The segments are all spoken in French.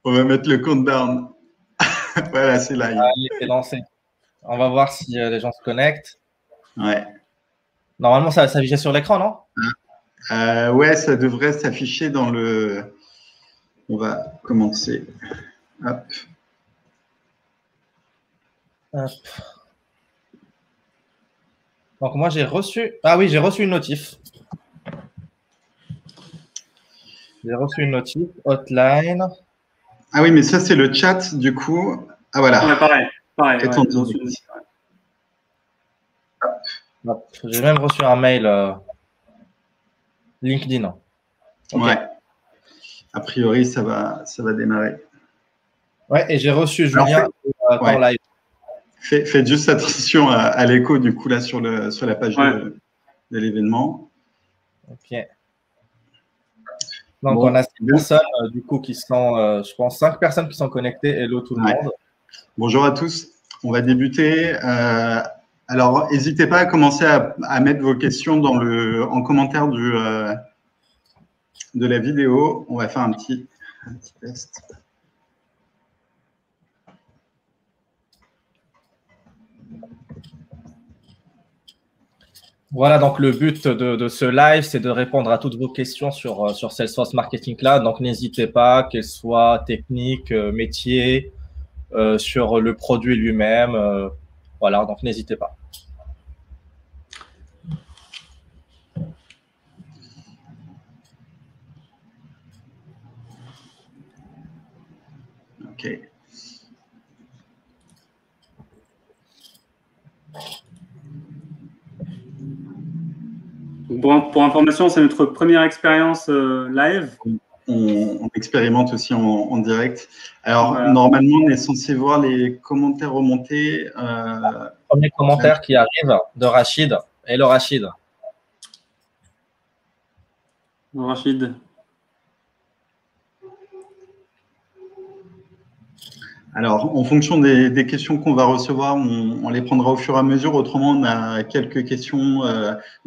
On va mettre le countdown. Voilà, c'est live. Allez, c'est lancé. On va voir si les gens se connectent. Ouais. Normalement, ça va s'afficher sur l'écran, non? Ouais, ça devrait s'afficher dans le… On va commencer. Hop. Hop. Donc, moi, j'ai reçu… Ah oui, j'ai reçu une notif. J'ai reçu une notif, hotline. Ah oui, mais ça, c'est le chat, du coup. Ah voilà. Ouais, pareil. Ouais, j'ai même reçu un mail LinkedIn. Okay. Ouais. A priori, ça va démarrer. Ouais, et j'ai reçu Julien en live. Faites juste attention à l'écho, du coup, là, sur la page de l'événement. OK. Donc, bon, on a 6 personnes, du coup, qui sont, je pense, 5 personnes qui sont connectées. Hello tout le monde. Bonjour à tous. On va débuter. Alors, n'hésitez pas à commencer à mettre vos questions en commentaire de la vidéo. On va faire un petit test. Voilà, donc le but de ce live, c'est de répondre à toutes vos questions sur Salesforce Marketing Cloud. Donc, n'hésitez pas, qu'elles soient techniques, métiers, sur le produit lui-même. Voilà, donc n'hésitez pas. OK. Pour information, c'est notre première expérience live. On expérimente aussi en direct. Alors, voilà. Normalement, on est censé voir les commentaires remonter. Premier commentaire qui arrive de Rachid. Hello Rachid. Rachid. Alors, en fonction des questions qu'on va recevoir, on les prendra au fur et à mesure. Autrement, on a quelques questions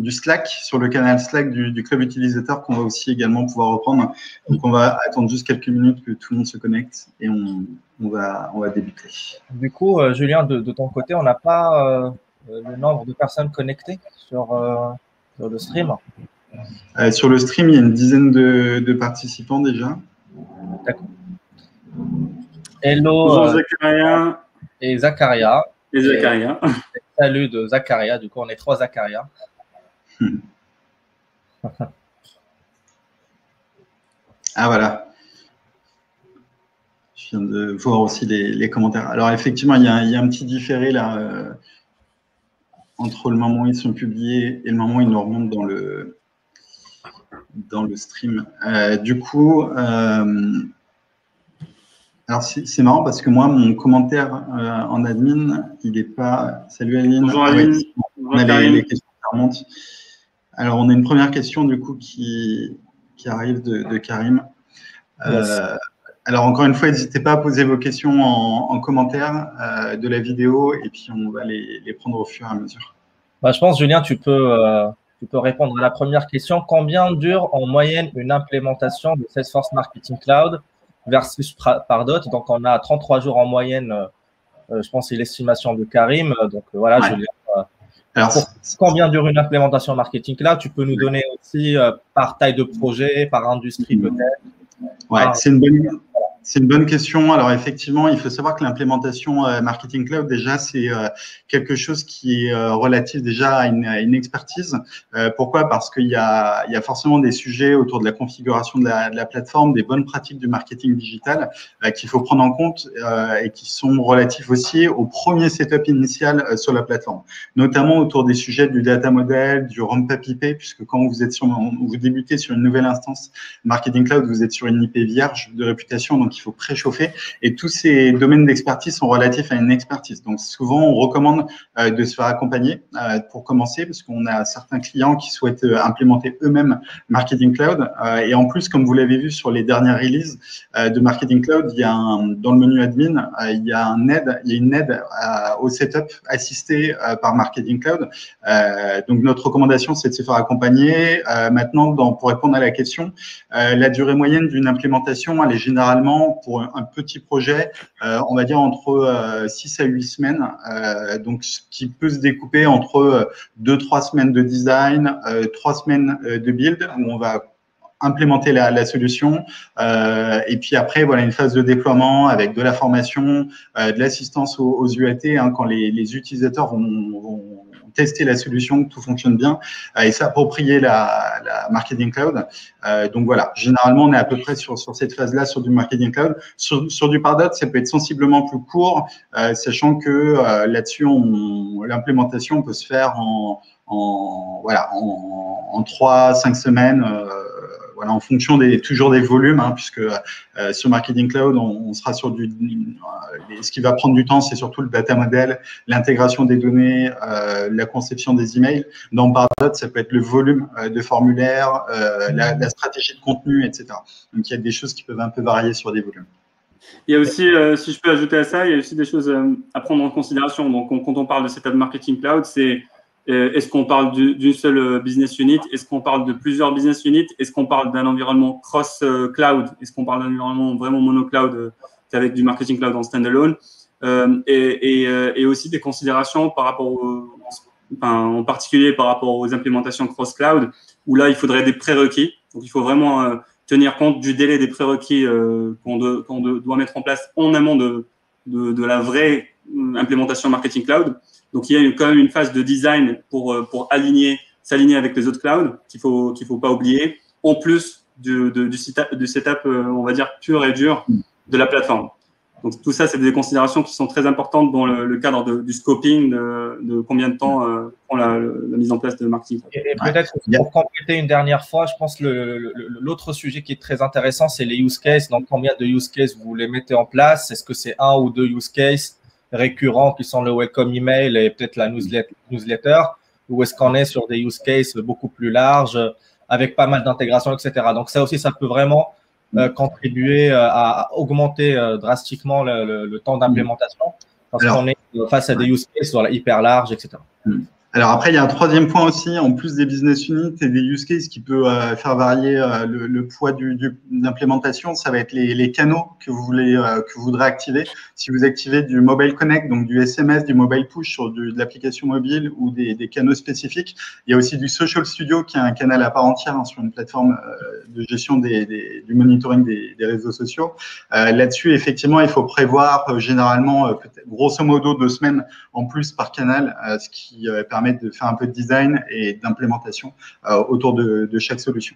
du Slack, sur le canal Slack du club utilisateur qu'on va aussi également pouvoir reprendre. Donc, on va attendre juste quelques minutes que tout le monde se connecte et on va débuter. Du coup, Julien, de ton côté, on n'a pas le nombre de personnes connectées sur le stream? Sur le stream, il y a une dizaine de participants déjà. D'accord. Hello Zacharia. Et Zacharia. Et Zacharia. Salut de Zacharia. Du coup, on est 3 Zacharia. Ah voilà. Je viens de voir aussi les commentaires. Alors effectivement, il y a un petit différé là entre le moment où ils sont publiés et le moment où ils nous remontent dans le stream. Du coup, alors, c'est marrant parce que moi, mon commentaire en admin, il n'est pas… Salut Aline. Bonjour Aline. On a les questions qui remontent. Alors, on a une première question du coup qui arrive de Karim. Yes. Alors, encore une fois, n'hésitez pas à poser vos questions en commentaire de la vidéo et puis on va les prendre au fur et à mesure. Bah, je pense, Julien, tu peux répondre à la première question. Combien dure en moyenne une implémentation de Salesforce Marketing Cloud versus Pardot? Donc, on a 33 jours en moyenne, je pense, c'est l'estimation de Karim. Donc, voilà, Ouais. Julien. Alors, combien dure une implémentation marketing cloud? Tu peux nous donner aussi par taille de projet, par industrie peut-être? Ouais, c'est une bonne question. Alors effectivement, il faut savoir que l'implémentation Marketing Cloud, déjà, c'est quelque chose qui est relatif déjà à une expertise. Pourquoi? Parce qu'il y a forcément des sujets autour de la configuration de la plateforme, des bonnes pratiques du marketing digital qu'il faut prendre en compte et qui sont relatifs aussi au premier setup initial sur la plateforme, notamment autour des sujets du data model, du ramp-up IP, puisque quand vous débutez sur une nouvelle instance Marketing Cloud, vous êtes sur une IP vierge de réputation, donc il faut préchauffer. Et tous ces domaines d'expertise sont relatifs à une expertise. Donc, souvent, on recommande de se faire accompagner pour commencer, parce qu'on a certains clients qui souhaitent implémenter eux-mêmes Marketing Cloud. Et en plus, comme vous l'avez vu sur les dernières releases de Marketing Cloud, il y a dans le menu admin, il y a une aide au setup assisté par Marketing Cloud. Donc, notre recommandation, c'est de se faire accompagner. Maintenant, pour répondre à la question, la durée moyenne d'une implémentation, elle est généralement généralement, pour un petit projet, on va dire entre 6 à 8 semaines, donc ce qui peut se découper entre 2-3 semaines de design, 3 semaines de build, où on va implémenter la solution, et puis après voilà une phase de déploiement avec de la formation, de l'assistance aux UAT, hein, quand les utilisateurs vont tester la solution, que tout fonctionne bien, et s'approprier la Marketing Cloud. Donc voilà, généralement on est à peu près sur cette phase-là sur du Marketing Cloud. Sur du Pardot, ça peut être sensiblement plus court, sachant que là-dessus l'implémentation peut se faire en 3-5 semaines. Voilà, en fonction toujours des volumes, hein, puisque sur Marketing Cloud, on sera sur ce qui va prendre du temps, c'est surtout le data model, l'intégration des données, la conception des emails. Dans Pardot, ça peut être le volume de formulaires, la stratégie de contenu, etc. Donc, il y a des choses qui peuvent un peu varier sur des volumes. Il y a aussi, si je peux ajouter à ça, il y a aussi des choses à prendre en considération. Donc, quand on parle de Setup Marketing Cloud, c'est est-ce qu'on parle d'une seule business unit? Est-ce qu'on parle de plusieurs business units? Est-ce qu'on parle d'un environnement cross-cloud? Est-ce qu'on parle d'un environnement vraiment mono-cloud avec du marketing cloud en standalone? Et aussi des considérations par rapport en particulier par rapport aux implémentations cross-cloud, où là, il faudrait des prérequis. Donc, il faut vraiment tenir compte du délai des prérequis qu'on doit mettre en place en amont de la vraie implémentation marketing cloud. Donc, il y a quand même une phase de design pour s'aligner avec les autres clouds qu'il faut pas oublier, en plus du setup, on va dire, pur et dur de la plateforme. Donc, tout ça, c'est des considérations qui sont très importantes dans le cadre du scoping, de combien de temps prend la mise en place de marketing. Et peut-être pour compléter une dernière fois, je pense que l'autre sujet qui est très intéressant, c'est les use cases. Donc, combien de use cases vous les mettez en place? Est-ce que c'est 1 ou 2 use cases récurrents qui sont le welcome email et peut-être la newsletter, ou est-ce qu'on est sur des use cases beaucoup plus larges avec pas mal d'intégration, etc. Donc, ça aussi, ça peut vraiment contribuer à augmenter drastiquement le temps d'implémentation parce qu'on est face à des use cases hyper larges, etc. Alors après, il y a un troisième point aussi, en plus des business units et des use cases qui peut faire varier le poids de l'implémentation, ça va être les canaux que vous voudrez activer. Si vous activez du mobile connect, donc du SMS, du mobile push sur de l'application mobile ou des canaux spécifiques, il y a aussi du social studio qui est un canal à part entière, hein, sur une plateforme de gestion du monitoring des réseaux sociaux. Là-dessus, effectivement, il faut prévoir généralement, grosso modo, 2 semaines en plus par canal, ce qui permet de faire un peu de design et d'implémentation autour de chaque solution.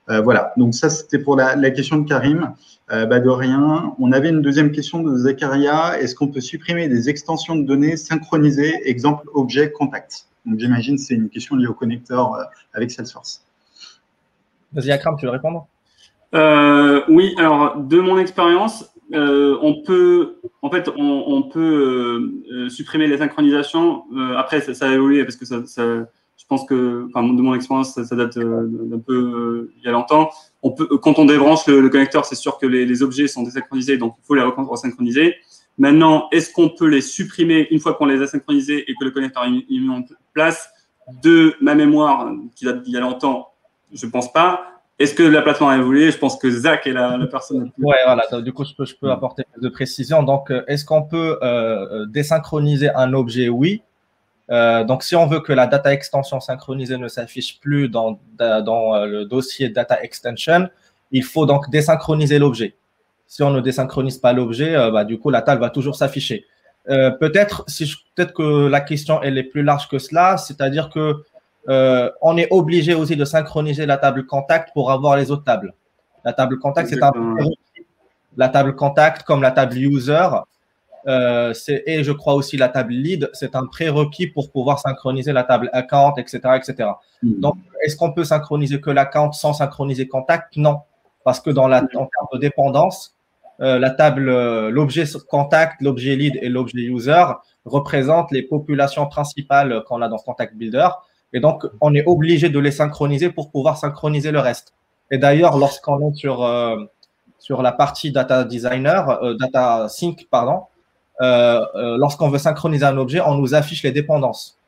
Voilà, donc ça, c'était pour la question de Karim. De rien. On avait une deuxième question de Zakaria. Est-ce qu'on peut supprimer des extensions de données synchronisées, exemple objet contact? Donc, j'imagine que c'est une question liée au connecteur avec Salesforce. Vas-y, Akram, tu veux répondre? Oui, alors, de mon expérience, on peut supprimer les synchronisations. Après, ça a évolué parce que je pense que, enfin, de mon expérience, ça date d'un peu il y a longtemps. Quand on débranche le connecteur, c'est sûr que les objets sont désynchronisés, donc il faut les resynchroniser. Maintenant, est-ce qu'on peut les supprimer une fois qu'on les a synchronisés et que le connecteur est mis en place? De ma mémoire, qui date d'il y a longtemps, je pense pas. Est-ce que la plateforme a évolué? Je pense que Zach est la personne. Ouais, voilà. Du coup, je peux apporter plus de précision. Donc, est-ce qu'on peut désynchroniser un objet? Oui. Donc, si on veut que la data extension synchronisée ne s'affiche plus dans le dossier data extension, il faut donc désynchroniser l'objet. Si on ne désynchronise pas l'objet, du coup, la table va toujours s'afficher. Peut-être que la question elle est plus large que cela, c'est-à-dire que on est obligé aussi de synchroniser la table contact pour avoir les autres tables. La table contact, c'est un prérequis. La table contact, comme la table user, et je crois aussi la table lead, c'est un prérequis pour pouvoir synchroniser la table account, etc., etc. Donc, est-ce qu'on peut synchroniser que l'account sans synchroniser contact? Non, parce que en termes de dépendance, la table, l'objet contact, l'objet lead et l'objet user représentent les populations principales qu'on a dans Contact Builder. Et donc, on est obligé de les synchroniser pour pouvoir synchroniser le reste. Et d'ailleurs, lorsqu'on est sur la partie data designer, data sync, pardon, lorsqu'on veut synchroniser un objet, on nous affiche les dépendances.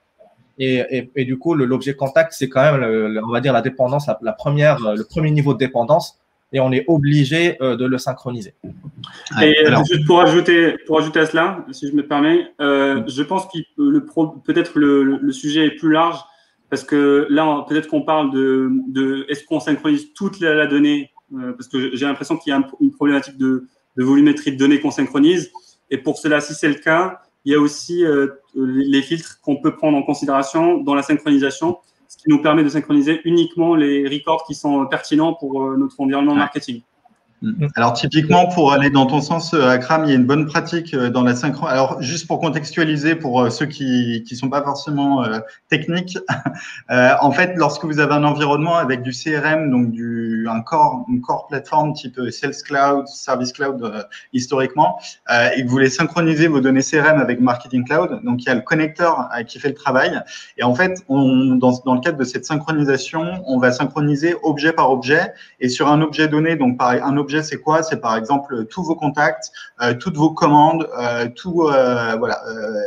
Et du coup, l'objet contact, c'est quand même, on va dire, la dépendance, le premier niveau de dépendance. et on est obligé de le synchroniser. Et juste pour ajouter à cela, si je me permets, je pense que peut-être le sujet est plus large parce que là, peut-être qu'on parle de est-ce qu'on synchronise toute la donnée parce que j'ai l'impression qu'il y a une problématique de volumétrie de données qu'on synchronise. Et pour cela, si c'est le cas, il y a aussi les filtres qu'on peut prendre en considération dans la synchronisation, ce qui nous permet de synchroniser uniquement les records qui sont pertinents pour notre environnement marketing. Alors, typiquement, pour aller dans ton sens, Akram, il y a une bonne pratique dans la synchro. Alors, juste pour contextualiser, pour ceux qui sont pas forcément techniques, en fait, lorsque vous avez un environnement avec du CRM, donc une core plateforme type Sales Cloud, Service Cloud historiquement, et que vous voulez synchroniser vos données CRM avec Marketing Cloud, donc il y a le connecteur qui fait le travail. Et en fait, dans le cadre de cette synchronisation, on va synchroniser objet par objet, et sur un objet donné, donc par un objet, c'est quoi? C'est par exemple tous vos contacts, toutes vos commandes, voilà.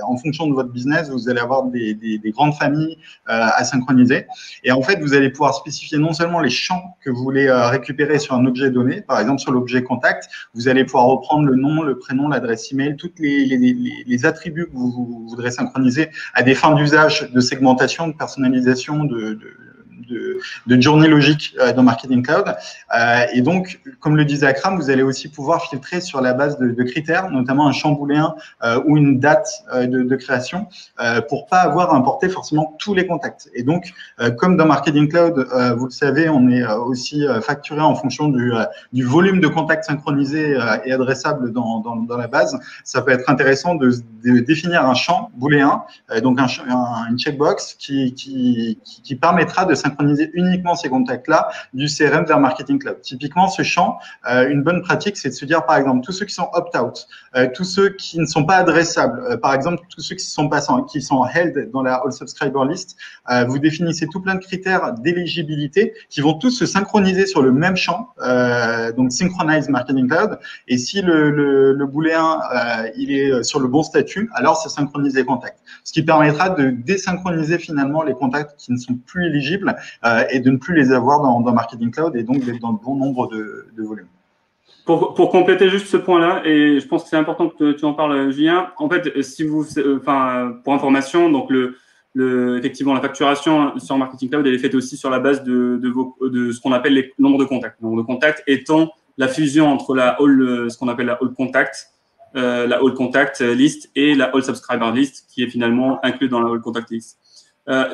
En fonction de votre business, vous allez avoir des grandes familles à synchroniser. Et en fait, vous allez pouvoir spécifier non seulement les champs que vous voulez récupérer sur un objet donné, par exemple sur l'objet contact, vous allez pouvoir reprendre le nom, le prénom, l'adresse email, toutes les attributs que vous voudrez synchroniser à des fins d'usage, de segmentation, de personnalisation, de journée logique dans Marketing Cloud. Et donc, comme le disait Akram, vous allez aussi pouvoir filtrer sur la base de critères, notamment un champ booléen ou une date de création, pour pas avoir à importer forcément tous les contacts. Et donc, comme dans Marketing Cloud, vous le savez, on est aussi facturé en fonction du volume de contacts synchronisés et adressables dans la base. Ça peut être intéressant de définir un champ booléen, donc une checkbox qui permettra de synchroniser uniquement ces contacts-là du CRM vers Marketing Cloud. Typiquement, ce champ, une bonne pratique, c'est de se dire, par exemple, tous ceux qui sont opt-out, tous ceux qui ne sont pas adressables, par exemple, tous ceux qui sont held dans la All Subscriber List, vous définissez tout plein de critères d'éligibilité qui vont tous se synchroniser sur le même champ, donc Synchronize Marketing Cloud. Et si le booléen, il est sur le bon statut, alors c'est synchroniser les contacts. Ce qui permettra de désynchroniser finalement les contacts qui ne sont plus éligibles et de ne plus les avoir dans Marketing Cloud et donc d'être dans le bon nombre de volumes. Pour compléter juste ce point-là, et je pense que c'est important que tu en parles, Julien. En fait, si vous, pour information, donc effectivement, la facturation sur Marketing Cloud, elle est faite aussi sur la base de ce qu'on appelle les nombres de contacts. Le nombre de contacts étant la fusion entre ce qu'on appelle la All Contact List et la All Subscriber List, qui est finalement inclus dans la All Contact List.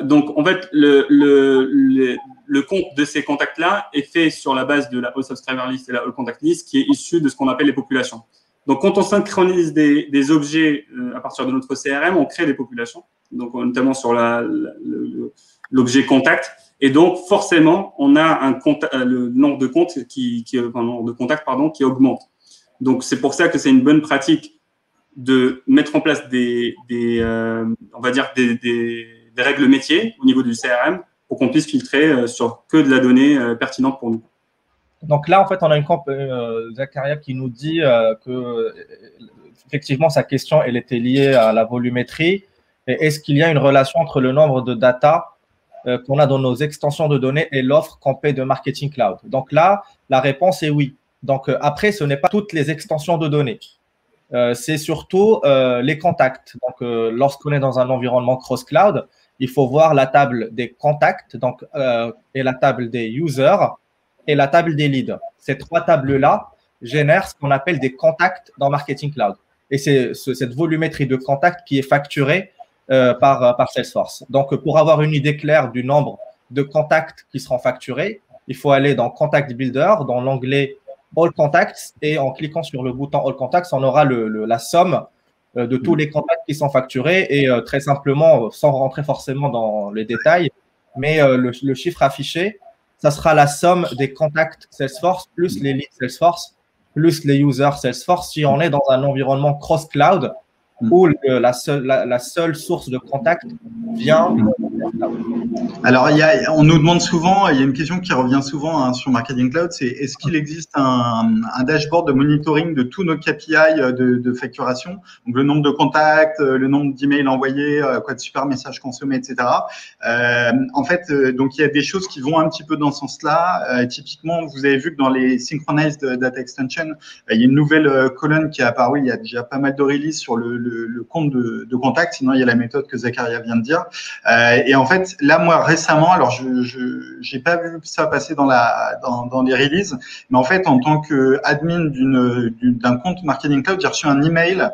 Donc, en fait, le compte de ces contacts-là est fait sur la base de la All Subscriber List et la All Contact List, qui est issue de ce qu'on appelle les populations. Donc, quand on synchronise des objets à partir de notre CRM, on crée des populations, donc notamment sur l'objet contact. Et donc, forcément, on a le nombre de comptes nombre de contacts, qui augmente. Donc, c'est pour ça que c'est une bonne pratique de mettre en place on va dire des règles métiers au niveau du CRM pour qu'on puisse filtrer sur que de la donnée pertinente pour nous. Donc là, en fait, on a une Zakaria qui nous dit que effectivement, sa question, elle était liée à la volumétrie. Et est-ce qu'il y a une relation entre le nombre de data qu'on a dans nos extensions de données et l'offre qu'on paie de Marketing Cloud? Donc là, la réponse est oui. Donc après, ce n'est pas toutes les extensions de données. C'est surtout les contacts. Donc, lorsqu'on est dans un environnement cross-cloud, il faut voir la table des contacts et la table des users et la table des leads. Ces trois tables-là génèrent ce qu'on appelle des contacts dans Marketing Cloud. Et c'est cette volumétrie de contacts qui est facturée par Salesforce. Donc, pour avoir une idée claire du nombre de contacts qui seront facturés, il faut aller dans Contact Builder, dans l'onglet All Contacts, et en cliquant sur le bouton All Contacts, on aura la somme de tous les contacts qui sont facturés et très simplement, sans rentrer forcément dans les détails, mais le chiffre affiché, ça sera la somme des contacts Salesforce plus les leads Salesforce plus les users Salesforce si on est dans un environnement cross-cloud où que la seule source de contact vient. Alors, on nous demande souvent, il y a une question qui revient souvent hein, sur Marketing Cloud, c'est est-ce qu'il existe un dashboard de monitoring de tous nos KPI de facturation, donc le nombre de contacts, le nombre d'emails envoyés, quoi de super messages consommés, etc. En fait, donc il y a des choses qui vont un petit peu dans ce sens-là. Typiquement, vous avez vu que dans les Synchronized Data Extension, il y a une nouvelle colonne qui est apparue. Il y a déjà pas mal de releases sur le compte de contact. Sinon, il y a la méthode que Zacharia vient de dire. Et en fait, là, moi, récemment, alors je n'ai pas vu ça passer dans les releases, mais en fait, en tant qu'admin d'un compte Marketing Cloud, j'ai reçu un email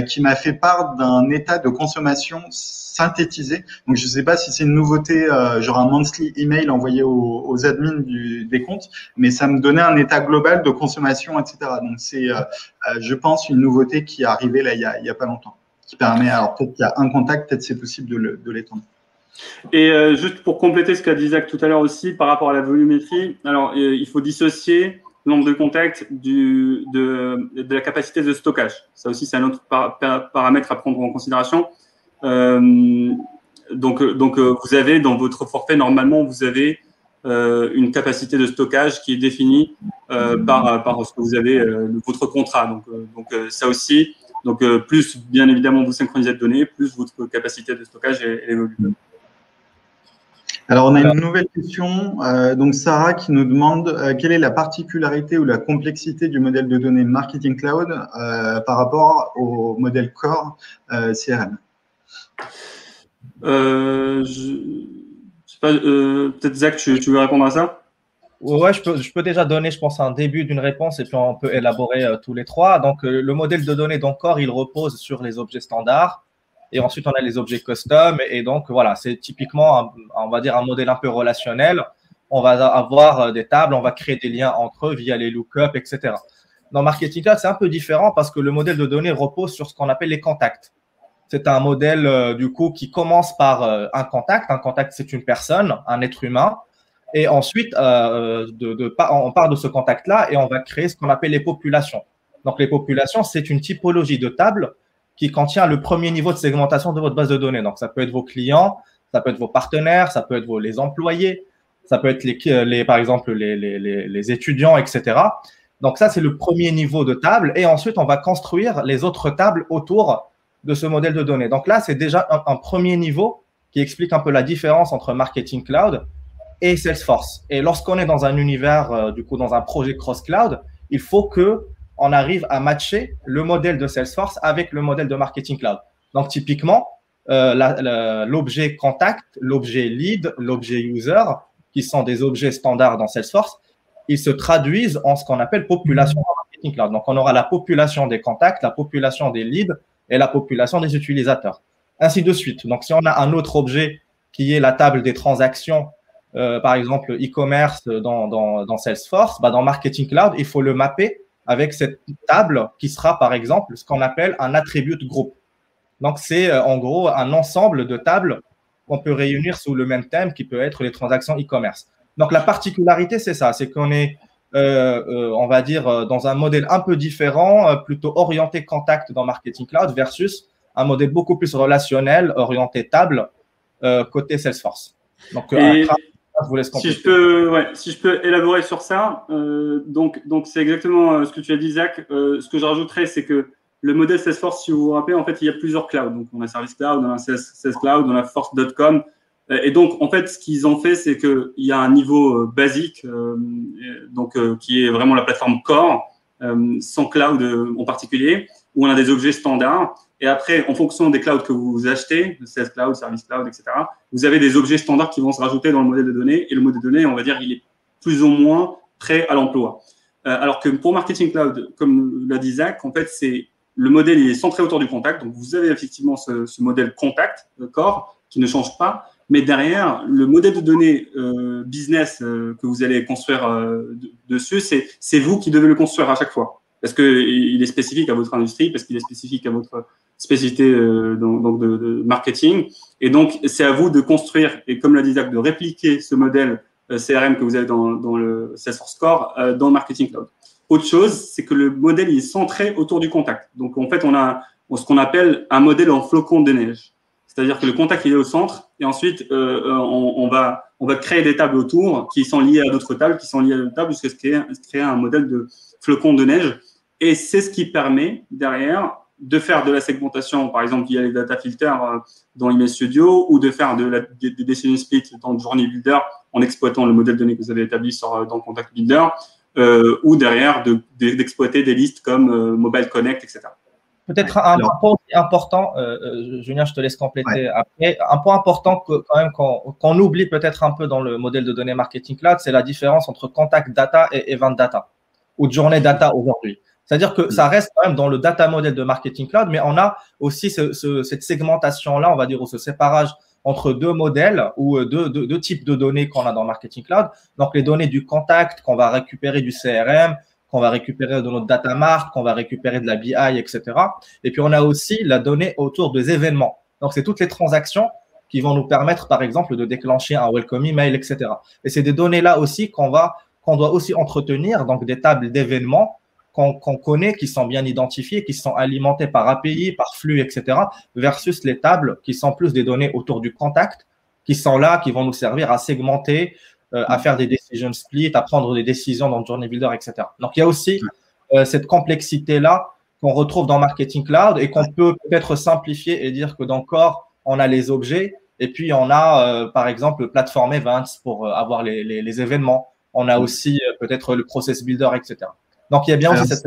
qui m'a fait part d'un état de consommation synthétisé. Donc, je ne sais pas si c'est une nouveauté, genre un monthly email envoyé aux admins des comptes, mais ça me donnait un état global de consommation, etc. Donc, c'est, je pense, une nouveauté qui est arrivée là, il y a pas longtemps, qui permet, alors peut-être qu'il y a un contact, peut-être c'est possible de l'étendre. Et juste pour compléter ce qu'a dit Zach tout à l'heure aussi par rapport à la volumétrie, alors il faut dissocier le nombre de contacts de la capacité de stockage. Ça aussi, c'est un autre paramètre à prendre en considération. Donc, vous avez dans votre forfait, normalement, vous avez une capacité de stockage qui est définie par ce que vous avez, votre contrat. Donc ça aussi, plus bien évidemment vous synchronisez de données, plus votre capacité de stockage évolue. Alors, on a une nouvelle question. Donc, Sarah qui nous demande quelle est la particularité ou la complexité du modèle de données Marketing Cloud par rapport au modèle Core CRM. Je sais pas, peut-être Zach, tu veux répondre à ça? Ouais, je peux déjà donner, je pense, un début d'une réponse et puis on peut élaborer tous les trois. Donc, le modèle de données d'Encore, il repose sur les objets standards. Et ensuite, on a les objets custom. Et donc, voilà, c'est typiquement, on va dire, un modèle un peu relationnel. On va avoir des tables, on va créer des liens entre eux via les lookups, etc. Dans Marketing Cloud, c'est un peu différent parce que le modèle de données repose sur ce qu'on appelle les contacts. C'est un modèle, du coup, qui commence par un contact. Un contact, c'est une personne, un être humain. Et ensuite, on part de ce contact-là et on va créer ce qu'on appelle les populations. Donc, les populations, c'est une typologie de table qui contient le premier niveau de segmentation de votre base de données. Donc, ça peut être vos clients, ça peut être vos partenaires, ça peut être les employés, ça peut être par exemple les étudiants, etc. Donc, ça, c'est le premier niveau de table. Et ensuite, on va construire les autres tables autour de ce modèle de données. Donc là, c'est déjà un premier niveau qui explique un peu la différence entre Marketing Cloud et Salesforce. Et lorsqu'on est dans un univers, du coup, dans un projet cross-cloud, il faut qu'on arrive à matcher le modèle de Salesforce avec le modèle de Marketing Cloud. Donc, typiquement, l'objet contact, l'objet lead, l'objet user, qui sont des objets standards dans Salesforce, ils se traduisent en ce qu'on appelle population dans Marketing Cloud. Donc, on aura la population des contacts, la population des leads et la population des utilisateurs, ainsi de suite. Donc, si on a un autre objet qui est la table des transactions, par exemple e-commerce dans Salesforce, dans Marketing Cloud, il faut le mapper avec cette table qui sera, par exemple, ce qu'on appelle un attribute group. Donc, c'est en gros un ensemble de tables qu'on peut réunir sous le même thème qui peut être les transactions e-commerce. Donc, la particularité, c'est ça, c'est qu'on est, on va dire, dans un modèle un peu différent, plutôt orienté contact dans Marketing Cloud versus un modèle beaucoup plus relationnel, orienté table, côté Salesforce. Donc, je vous laisse compléter. Si je peux élaborer sur ça, donc c'est exactement ce que tu as dit, Zach. Ce que je rajouterais, c'est que le modèle Salesforce, si vous vous rappelez, en fait, il y a plusieurs clouds. Donc, on a Service Cloud, on a Sales Cloud, on a Force.com. Et donc, en fait, ce qu'ils ont fait, c'est qu'il y a un niveau basique, qui est vraiment la plateforme Core, sans cloud en particulier, où on a des objets standards. Et après, en fonction des clouds que vous achetez, Sales Cloud, Service Cloud, etc., vous avez des objets standards qui vont se rajouter dans le modèle de données. Et le modèle de données, on va dire, il est plus ou moins prêt à l'emploi. Alors que pour Marketing Cloud, comme l'a dit Zach, en fait, le modèle il est centré autour du contact. Donc, vous avez effectivement ce modèle contact, Core, qui ne change pas. Mais derrière, le modèle de données business que vous allez construire dessus, c'est vous qui devez le construire à chaque fois. Parce qu'il est spécifique à votre industrie, parce qu'il est spécifique à votre spécificité de marketing. Et donc, c'est à vous de construire, et comme l'a dit Zach, de répliquer ce modèle CRM que vous avez dans le Salesforce Core dans Marketing Cloud. Autre chose, c'est que le modèle il est centré autour du contact. Donc, en fait, on a ce qu'on appelle un modèle en flocon de neige. C'est-à-dire que le contact il est au centre et ensuite on va créer des tables autour qui sont liées à d'autres tables, jusqu'à se créer un modèle de flocon de neige. Et c'est ce qui permet derrière de faire de la segmentation, par exemple via les data filters dans Image Studio, ou de faire des decision split dans Journey Builder en exploitant le modèle de données que vous avez établi dans Contact Builder, ou derrière d'exploiter des listes comme Mobile Connect, etc. Peut-être un point important, Julien, je te laisse compléter après. Un point important quand même qu'on oublie peut-être un peu dans le modèle de données Marketing Cloud, c'est la différence entre Contact Data et Event Data ou Journey Data aujourd'hui. C'est-à-dire que ça reste quand même dans le data model de Marketing Cloud, mais on a aussi cette segmentation-là, on va dire, ou ce séparage entre deux modèles ou deux types de données qu'on a dans Marketing Cloud. Donc, les données du contact qu'on va récupérer du CRM, qu'on va récupérer de notre data mart, qu'on va récupérer de la BI, etc. Et puis, on a aussi la donnée autour des événements. Donc, c'est toutes les transactions qui vont nous permettre, par exemple, de déclencher un welcome email, etc. Et c'est des données-là aussi qu'on doit aussi entretenir, donc des tables d'événements qu'on connaît, qui sont bien identifiées, qui sont alimentées par API, par flux, etc., versus les tables qui sont plus des données autour du contact, qui sont là, qui vont nous servir à segmenter, à faire des decision splits, à prendre des décisions dans Journey Builder, etc. Donc, il y a aussi cette complexité-là qu'on retrouve dans Marketing Cloud et qu'on peut peut-être simplifier et dire que dans Core, on a les objets et puis on a, par exemple, le Platform Events pour avoir les événements. On a aussi peut-être le Process Builder, etc. Donc, il y a bien aussi cette…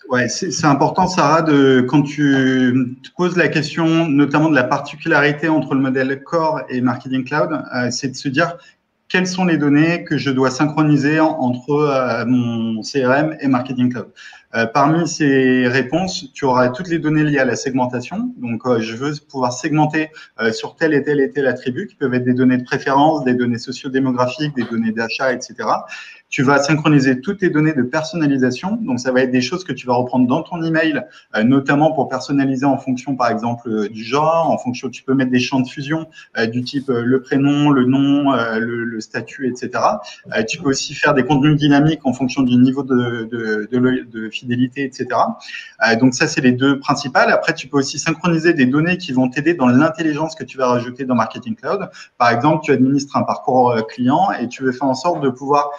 Ouais, c'est important, Sarah, quand tu te poses la question, notamment de la particularité entre le modèle Core et Marketing Cloud, c'est de se dire quelles sont les données que je dois synchroniser entre mon CRM et Marketing Cloud. Parmi ces réponses, tu auras toutes les données liées à la segmentation. Donc, je veux pouvoir segmenter sur tel et tel attribut, qui peuvent être des données de préférence, des données sociodémographiques, des données d'achat, etc. Tu vas synchroniser toutes tes données de personnalisation. Donc, ça va être des choses que tu vas reprendre dans ton email, notamment pour personnaliser en fonction, par exemple, du genre, en fonction, tu peux mettre des champs de fusion du type le prénom, le nom, le statut, etc. Tu peux aussi faire des contenus dynamiques en fonction du niveau de fidélité, etc. Donc, ça, c'est les deux principales. Après, tu peux aussi synchroniser des données qui vont t'aider dans l'intelligence que tu vas rajouter dans Marketing Cloud. Par exemple, tu administres un parcours client et tu veux faire en sorte de pouvoir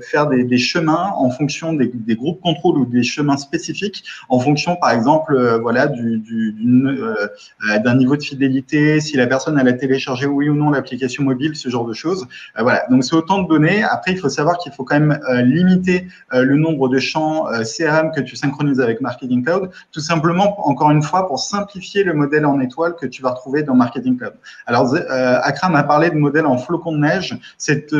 faire des chemins en fonction des groupes contrôle ou des chemins spécifiques en fonction, par exemple, voilà, d'un niveau de fidélité, si la personne elle a téléchargé oui ou non l'application mobile, ce genre de choses. Voilà, donc c'est autant de données. Après, il faut savoir qu'il faut quand même limiter le nombre de champs CRM que tu synchronises avec Marketing Cloud, tout simplement, encore une fois, pour simplifier le modèle en étoile que tu vas retrouver dans Marketing Cloud. Alors, Akram a parlé de modèle en flocon de neige. C'est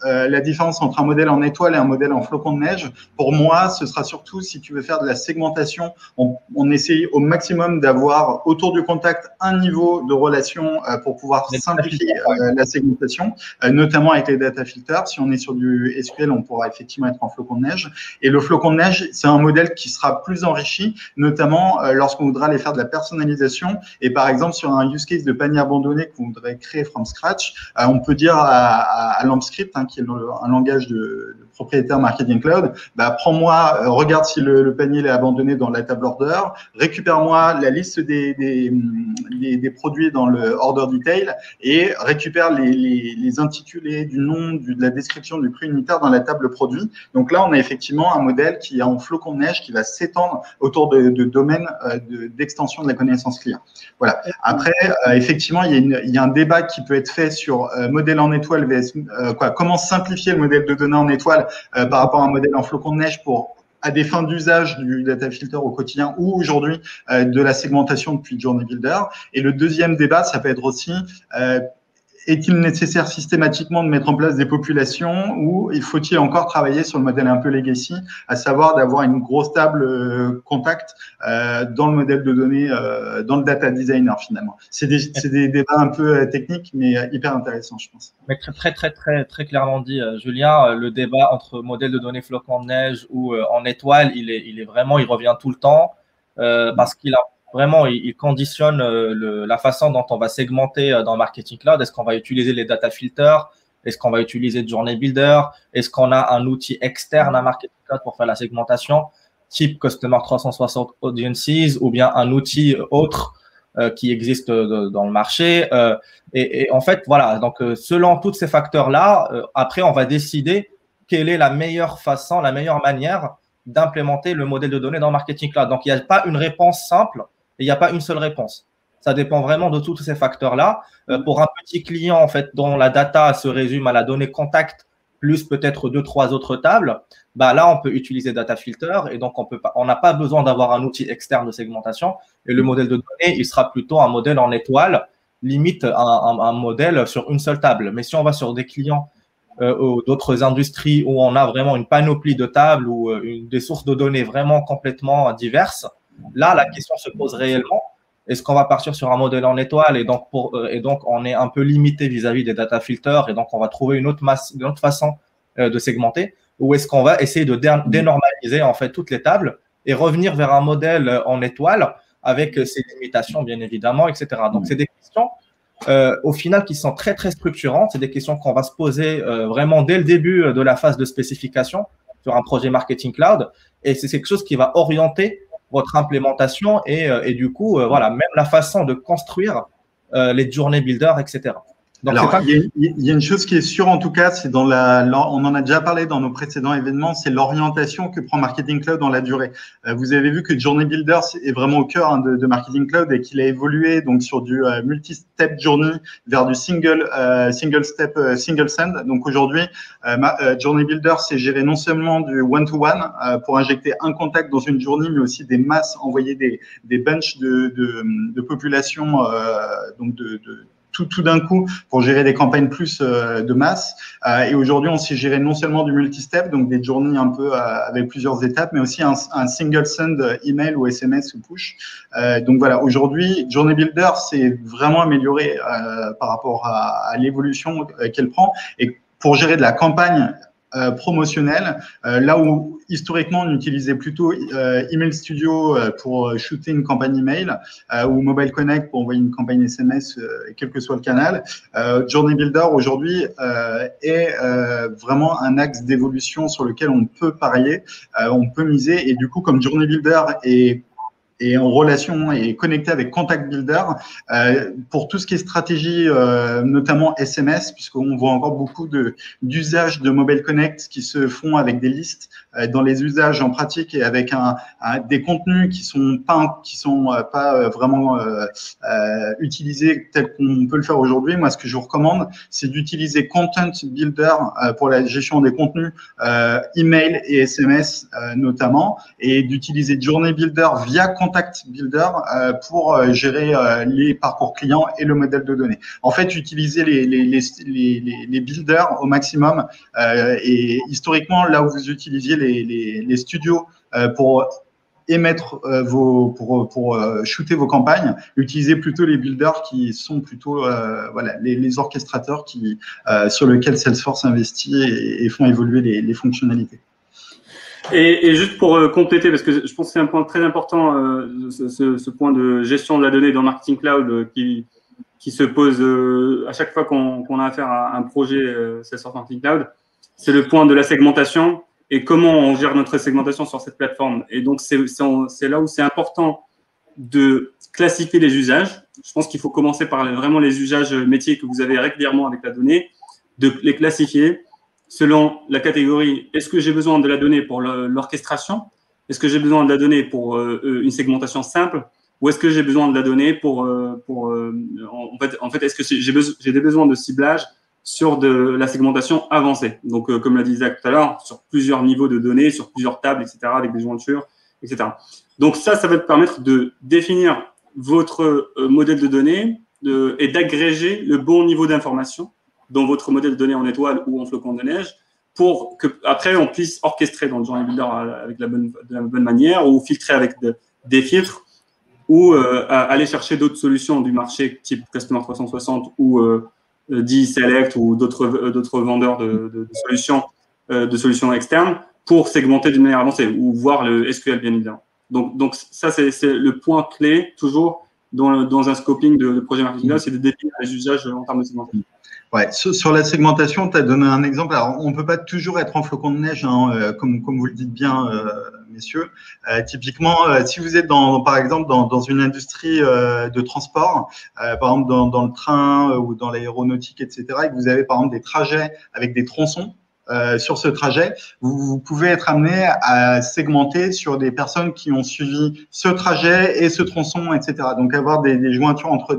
la différence entre un modèle en étoile et un modèle en flocon de neige. Pour moi, ce sera surtout si tu veux faire de la segmentation, on essaye au maximum d'avoir autour du contact un niveau de relation pour pouvoir simplifier la segmentation, notamment avec les data filters. Si on est sur du SQL, on pourra effectivement être en flocon de neige. Et le flocon de neige, c'est un modèle qui sera plus enrichi, notamment lorsqu'on voudra aller faire de la personnalisation. Et par exemple, sur un use case de panier abandonné qu'on voudrait créer from scratch, on peut dire à LampScript, qui est un langage de propriétaire Marketing Cloud, prends-moi, regarde si le panier est abandonné dans la table order, récupère-moi la liste des produits dans le order detail et récupère les intitulés du nom, de la description du prix unitaire dans la table produit. Donc là, on a effectivement un modèle qui est en flocon de neige qui va s'étendre autour de domaines d'extension de la connaissance client. Voilà. Après, effectivement, il y a un débat qui peut être fait sur modèle en étoile vs comment simplifier le modèle de données en étoile par rapport à un modèle en flocon de neige à des fins d'usage du data filter au quotidien ou aujourd'hui de la segmentation depuis Journey Builder. Et le deuxième débat, ça peut être aussi est-il nécessaire systématiquement de mettre en place des populations ou faut-il encore travailler sur le modèle un peu legacy, à savoir d'avoir une grosse table contact dans le modèle de données, dans le data designer finalement. C'est des débats un peu techniques, mais hyper intéressants, je pense. Mais très clairement dit, Julien, le débat entre modèle de données flocon de neige ou en étoile, il revient tout le temps parce qu'il a vraiment, il conditionne la façon dont on va segmenter dans Marketing Cloud. Est-ce qu'on va utiliser les data filters? Est-ce qu'on va utiliser Journey Builder? Est-ce qu'on a un outil externe à Marketing Cloud pour faire la segmentation? type Customer 360 Audiences ou bien un outil autre qui existe dans le marché. Et en fait, voilà, donc selon tous ces facteurs-là, après, on va décider quelle est la meilleure façon, la meilleure manière d'implémenter le modèle de données dans Marketing Cloud. Donc, il n'y a pas une réponse simple et il n'y a pas une seule réponse. Ça dépend vraiment de tous ces facteurs-là. Pour un petit client, en fait, dont la data se résume à la donnée contact plus peut-être 2-3 autres tables, bah là, on peut utiliser Data Filter et donc on n'a pas besoin d'avoir un outil externe de segmentation. Et le modèle de données, il sera plutôt un modèle en étoile, limite un modèle sur une seule table. Mais si on va sur des clients ou d'autres industries où on a vraiment une panoplie de tables ou des sources de données vraiment complètement diverses, là, la question se pose réellement. Est-ce qu'on va partir sur un modèle en étoile et donc on est un peu limité vis-à-vis des data filters et donc on va trouver une autre façon de segmenter, ou est-ce qu'on va essayer de dénormaliser en fait toutes les tables et revenir vers un modèle en étoile avec ses limitations bien évidemment, etc. Donc c'est des questions au final qui sont très très structurantes, c'est des questions qu'on va se poser vraiment dès le début de la phase de spécification sur un projet Marketing Cloud, et c'est quelque chose qui va orienter votre implémentation et du coup, voilà, même la façon de construire les journey builders, etc. Donc, alors, il y a une chose qui est sûre en tout cas, c'est on en a déjà parlé dans nos précédents événements, c'est l'orientation que prend Marketing Cloud dans la durée. Vous avez vu que Journey Builder est vraiment au cœur de Marketing Cloud et qu'il a évolué donc sur du multi-step journey vers du single step, single send. Donc aujourd'hui, Journey Builder, c'est gérer non seulement du one-to-one pour injecter un contact dans une journée, mais aussi des masses, envoyer des bunches de population, donc tout d'un coup pour gérer des campagnes plus de masse. Et aujourd'hui, on sait gérer non seulement du multi-step, donc des journées un peu avec plusieurs étapes, mais aussi un single send email ou SMS ou push. Donc voilà, aujourd'hui, Journey Builder s'est vraiment amélioré par rapport à l'évolution qu'elle prend. Et pour gérer de la campagne promotionnel, là où historiquement on utilisait plutôt Email Studio pour shooter une campagne email ou Mobile Connect pour envoyer une campagne SMS, quel que soit le canal. Journey Builder aujourd'hui est vraiment un axe d'évolution sur lequel on peut parier, on peut miser, et du coup comme Journey Builder est en relation et connecté avec Contact Builder pour tout ce qui est stratégie, notamment SMS, puisqu'on voit encore beaucoup d'usages de Mobile Connect qui se font avec des listes dans les usages en pratique et avec des contenus qui sont pas vraiment utilisés tel qu'on peut le faire aujourd'hui. Moi, ce que je vous recommande, c'est d'utiliser Content Builder pour la gestion des contenus email et SMS notamment, et d'utiliser Journey Builder via Contact Builder pour gérer les parcours clients et le modèle de données. En fait, utiliser les builders au maximum et historiquement, là où vous utilisiez les studios pour émettre pour shooter vos campagnes, utilisez plutôt les builders qui sont plutôt voilà, les orchestrateurs sur lesquels Salesforce investit et font évoluer les fonctionnalités. Et juste pour compléter, parce que je pense que c'est un point très important, ce point de gestion de la donnée dans Marketing Cloud qui se pose à chaque fois qu'on a affaire à un projet Salesforce Marketing Cloud, c'est le point de la segmentation et comment on gère notre segmentation sur cette plateforme. Et donc, c'est là où c'est important de classifier les usages. Je pense qu'il faut commencer par vraiment les usages métiers que vous avez régulièrement avec la donnée, de les classifier selon la catégorie. Est-ce que j'ai besoin de la donnée pour l'orchestration? Est-ce que j'ai besoin de la donnée pour une segmentation simple? Ou est-ce que j'ai besoin de la donnée en fait, est-ce que j'ai des besoins de ciblage sur de la segmentation avancée? Donc, comme l'a dit Isaac tout à l'heure, sur plusieurs niveaux de données, sur plusieurs tables, etc., avec des jointures, etc. Donc, ça va te permettre de définir votre modèle de données et d'agréger le bon niveau d'information dans votre modèle de données en étoile ou en flocon de neige, pour qu'après, on puisse orchestrer dans le Journey Builder avec de la bonne manière, ou filtrer avec des filtres, ou aller chercher d'autres solutions du marché type Customer 360 ou D-Select ou d'autres vendeurs de solutions externes pour segmenter d'une manière avancée ou voir le SQL bien évidemment. Donc ça, c'est le point clé toujours dans un scoping de projet marketing, c'est de définir les usages en termes de segmentation. Ouais, sur la segmentation, tu as donné un exemple. Alors, on ne peut pas toujours être en flocon de neige, hein, comme vous le dites bien, messieurs. Typiquement, si vous êtes par exemple dans une industrie de transport, par exemple dans le train ou dans l'aéronautique, etc., et que vous avez par exemple des trajets avec des tronçons, sur ce trajet, vous pouvez être amené à segmenter sur des personnes qui ont suivi ce trajet et ce tronçon, etc. Donc, avoir des jointures entre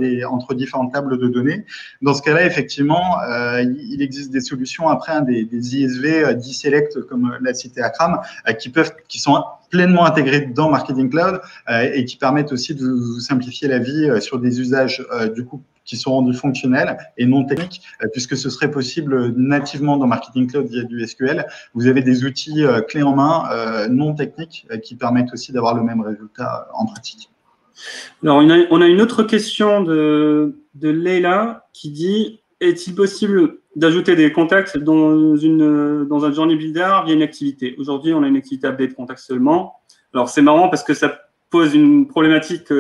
différentes tables de données. Dans ce cas-là, effectivement, il existe des solutions après, des ISV D-Select, comme l'a cité Akram, qui sont pleinement intégrés dans Marketing Cloud et qui permettent aussi de vous simplifier la vie sur des usages du coup qui sont rendus fonctionnels et non techniques, puisque ce serait possible nativement dans Marketing Cloud via du SQL. Vous avez des outils clés en main non techniques qui permettent aussi d'avoir le même résultat en pratique. Alors, on a une autre question de Leila qui dit « Est-il possible d'ajouter des contacts dans un Journey Builder via une activité ?» Aujourd'hui, on a une activité update contact seulement. Alors, c'est marrant parce que ça pose une problématique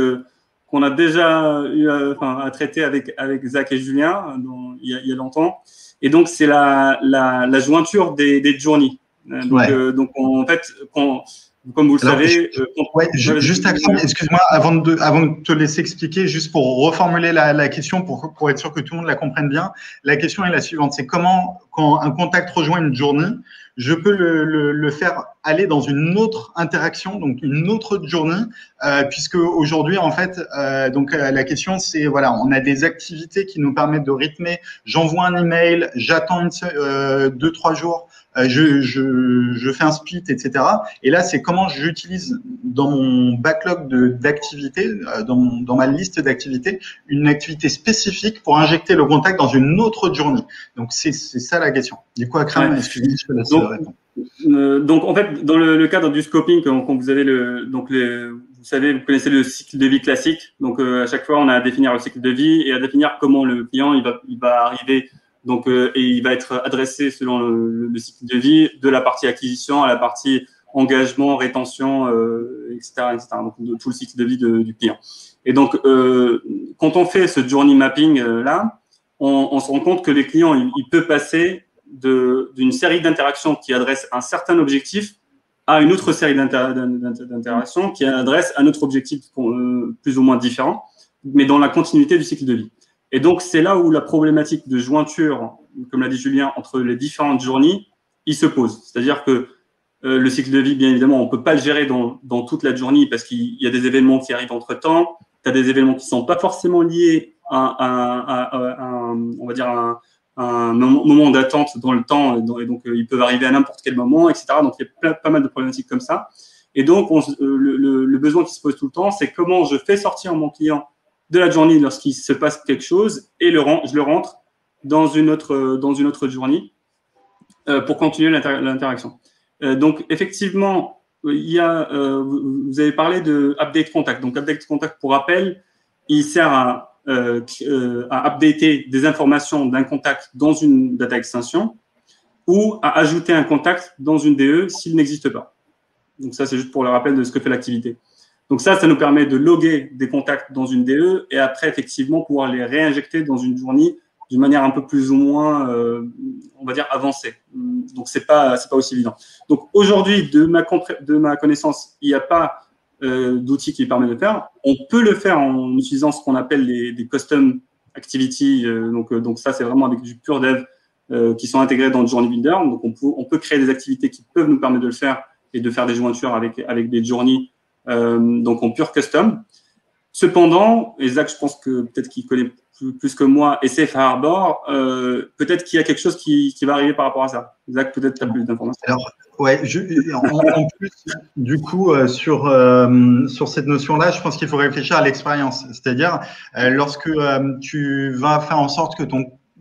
qu'on a déjà eu à traiter avec Zach et Julien il y a longtemps. Et donc, c'est la jointure des journeys. Donc, en fait, comme vous le savez… juste, excuse-moi, avant de te laisser expliquer, juste pour reformuler la question, pour être sûr que tout le monde la comprenne bien, la question est la suivante, c'est comment, quand un contact rejoint une journée, je peux le faire aller dans une autre interaction, donc une autre journée, puisque aujourd'hui, en fait, donc la question, c'est, voilà, on a des activités qui nous permettent de rythmer. J'envoie un email, j'attends 2-3 jours, je fais un split, etc. Et là, c'est comment j'utilise dans mon backlog d'activités, dans ma liste d'activités, une activité spécifique pour injecter le contact dans une autre journée. Donc, c'est ça la question. Du coup, Akram, excusez-moi, je te laisse répondre. Donc, en fait, dans le cadre du scoping, quand vous avez vous savez, vous connaissez le cycle de vie classique. Donc, à chaque fois, on a à définir le cycle de vie et à définir comment le client il va arriver. Donc, et il va être adressé selon le cycle de vie, de la partie acquisition à la partie engagement, rétention, etc., etc. Donc, de tout le cycle de vie du client. Et donc, quand on fait ce journey mapping là, on se rend compte que les clients, il peut passer d'une série d'interactions qui adressent un certain objectif à une autre série d'interactions qui adressent un autre objectif plus ou moins différent, mais dans la continuité du cycle de vie. Et donc, c'est là où la problématique de jointure, comme l'a dit Julien, entre les différentes journées, il se pose. C'est-à-dire que le cycle de vie, bien évidemment, on ne peut pas le gérer dans toute la journée parce qu'il y a des événements qui arrivent entre-temps. Tu as des événements qui ne sont pas forcément liés on va dire, un moment d'attente dans le temps. Et donc, ils peuvent arriver à n'importe quel moment, etc. Donc, il y a pas mal de problématiques comme ça. Et donc, le besoin qui se pose tout le temps, c'est comment je fais sortir mon client de la journée lorsqu'il se passe quelque chose et je le rentre dans une autre journée pour continuer l'interaction. Donc, effectivement, il y a, vous avez parlé de update contact. Donc, update contact, pour rappel, il sert à updater des informations d'un contact dans une data extension ou à ajouter un contact dans une DE s'il n'existe pas. Donc, ça, c'est juste pour le rappel de ce que fait l'activité. Donc ça nous permet de loguer des contacts dans une DE et après, effectivement, pouvoir les réinjecter dans une journée d'une manière un peu plus ou moins, on va dire, avancée. Donc, c'est pas aussi évident. Donc, aujourd'hui, de ma connaissance, il n'y a pas d'outil qui permet de le faire. On peut le faire en utilisant ce qu'on appelle des custom activities. Donc ça, c'est vraiment avec du pure dev qui sont intégrés dans le Journey Builder. Donc, on peut créer des activités qui peuvent nous permettre de le faire et de faire des jointures avec des journées donc en pure custom. Cependant, et Zach, je pense que peut-être qu'il connaît plus que moi, et Safe Harbor, peut-être qu'il y a quelque chose qui va arriver par rapport à ça. Zach, peut-être tu as plus d'informations. Alors, ouais, en plus, du coup, sur cette notion-là, je pense qu'il faut réfléchir à l'expérience. C'est-à-dire, lorsque tu vas faire en sorte que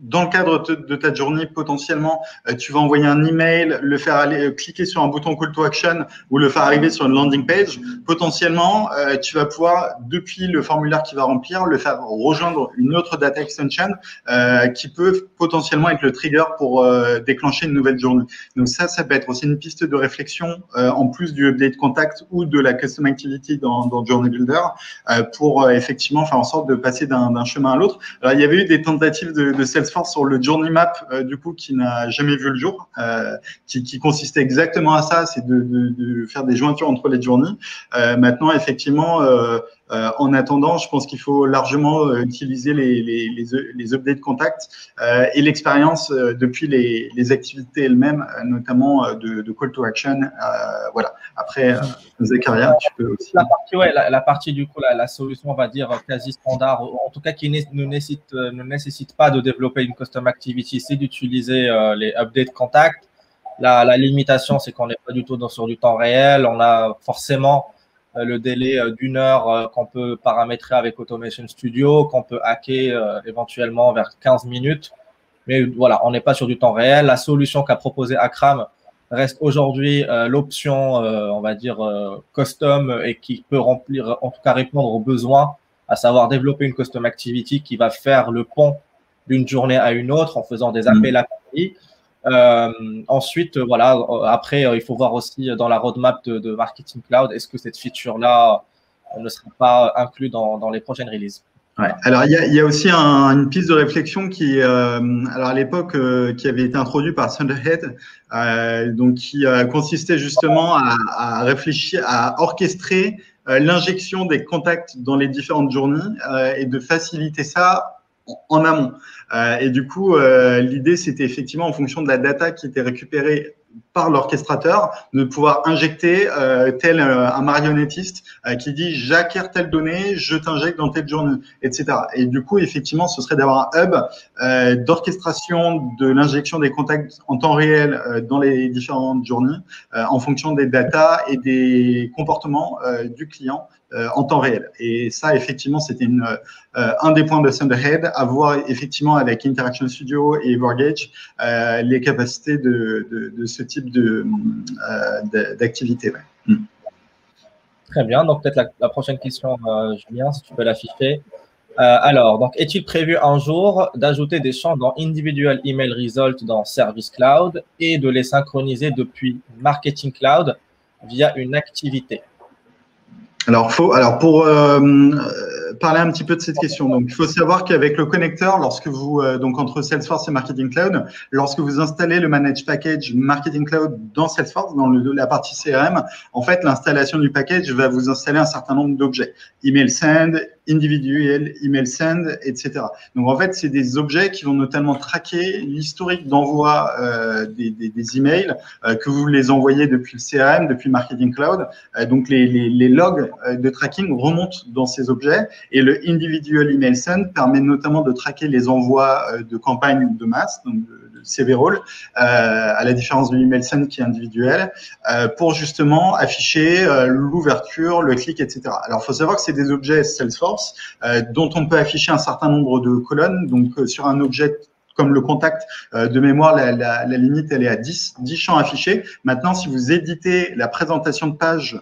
dans le cadre de ta journée, potentiellement, tu vas envoyer un email, le faire aller cliquer sur un bouton call to action ou le faire arriver sur une landing page. Potentiellement, tu vas pouvoir, depuis le formulaire qu'il va remplir, le faire rejoindre une autre data extension qui peut potentiellement être le trigger pour déclencher une nouvelle journée. Donc ça peut être aussi une piste de réflexion en plus du update contact ou de la custom activity dans Journey Builder pour effectivement faire en sorte de passer d'un chemin à l'autre. Alors, il y avait eu des tentatives de Salesforce Salesforce sur le journey map, du coup, qui n'a jamais vu le jour, qui consistait exactement à ça, c'est de faire des jointures entre les journeys. Maintenant, effectivement, en attendant, je pense qu'il faut largement utiliser les updates contact et l'expérience depuis les activités elles-mêmes, notamment de call to action. Voilà. Après, Zakaria, tu peux aussi. La partie du coup, la solution, on va dire quasi standard, en tout cas qui ne nécessite pas de développer une custom activity, c'est d'utiliser les update contact. La limitation, c'est qu'on n'est pas du tout sur du temps réel. On a forcément le délai d'1 heure qu'on peut paramétrer avec Automation Studio, qu'on peut hacker éventuellement vers 15 minutes. Mais voilà, on n'est pas sur du temps réel. La solution qu'a proposée Akram reste aujourd'hui l'option, on va dire, custom et qui peut remplir, en tout cas répondre aux besoins, à savoir développer une custom activity qui va faire le pont d'une journée à une autre en faisant des appels API. Ensuite, voilà, après, il faut voir aussi dans la roadmap de Marketing Cloud, est-ce que cette feature-là ne sera pas inclue dans les prochaines releases. Ouais. Alors, il y a aussi une piste de réflexion qui, alors à l'époque, qui avait été introduite par Thunderhead, donc qui consistait justement à réfléchir, à orchestrer l'injection des contacts dans les différentes journées et de faciliter ça en amont. Et du coup, l'idée, c'était effectivement, en fonction de la data qui était récupérée par l'orchestrateur, de pouvoir injecter tel un marionnettiste qui dit j'acquiers telle donnée, je t'injecte dans telle journée, etc. Et du coup, effectivement, ce serait d'avoir un hub d'orchestration de l'injection des contacts en temps réel dans les différentes journées en fonction des data et des comportements du client en temps réel. Et ça, effectivement, c'était un des points de Thunderhead, à voir effectivement avec Interaction Studio et Evergage les capacités de ce type d'activité. Ouais. Très bien. Donc, peut-être la prochaine question, Julien, si tu peux l'afficher. Alors, donc, est-il prévu un jour d'ajouter des champs dans Individual Email Result dans Service Cloud et de les synchroniser depuis Marketing Cloud via une activité? Alors, pour parler un petit peu de cette question, donc il faut savoir qu'avec le connecteur, lorsque vous donc entre Salesforce et Marketing Cloud, lorsque vous installez le Manage Package Marketing Cloud dans Salesforce, dans la partie CRM, en fait, l'installation du package va vous installer un certain nombre d'objets, email send, individuel, email send, etc. Donc en fait, c'est des objets qui vont notamment traquer l'historique d'envoi des emails que vous les envoyez depuis le CRM, depuis Marketing Cloud. Donc les logs de tracking remontent dans ces objets et le individual email send permet notamment de traquer les envois de campagnes de masse, donc de CV role, à la différence de l'email send qui est individuel, pour justement afficher l'ouverture, le clic, etc. Alors, il faut savoir que c'est des objets Salesforce dont on peut afficher un certain nombre de colonnes. Donc, sur un objet comme le contact de mémoire, la limite, elle est à 10 champs affichés. Maintenant, si vous éditez la présentation de page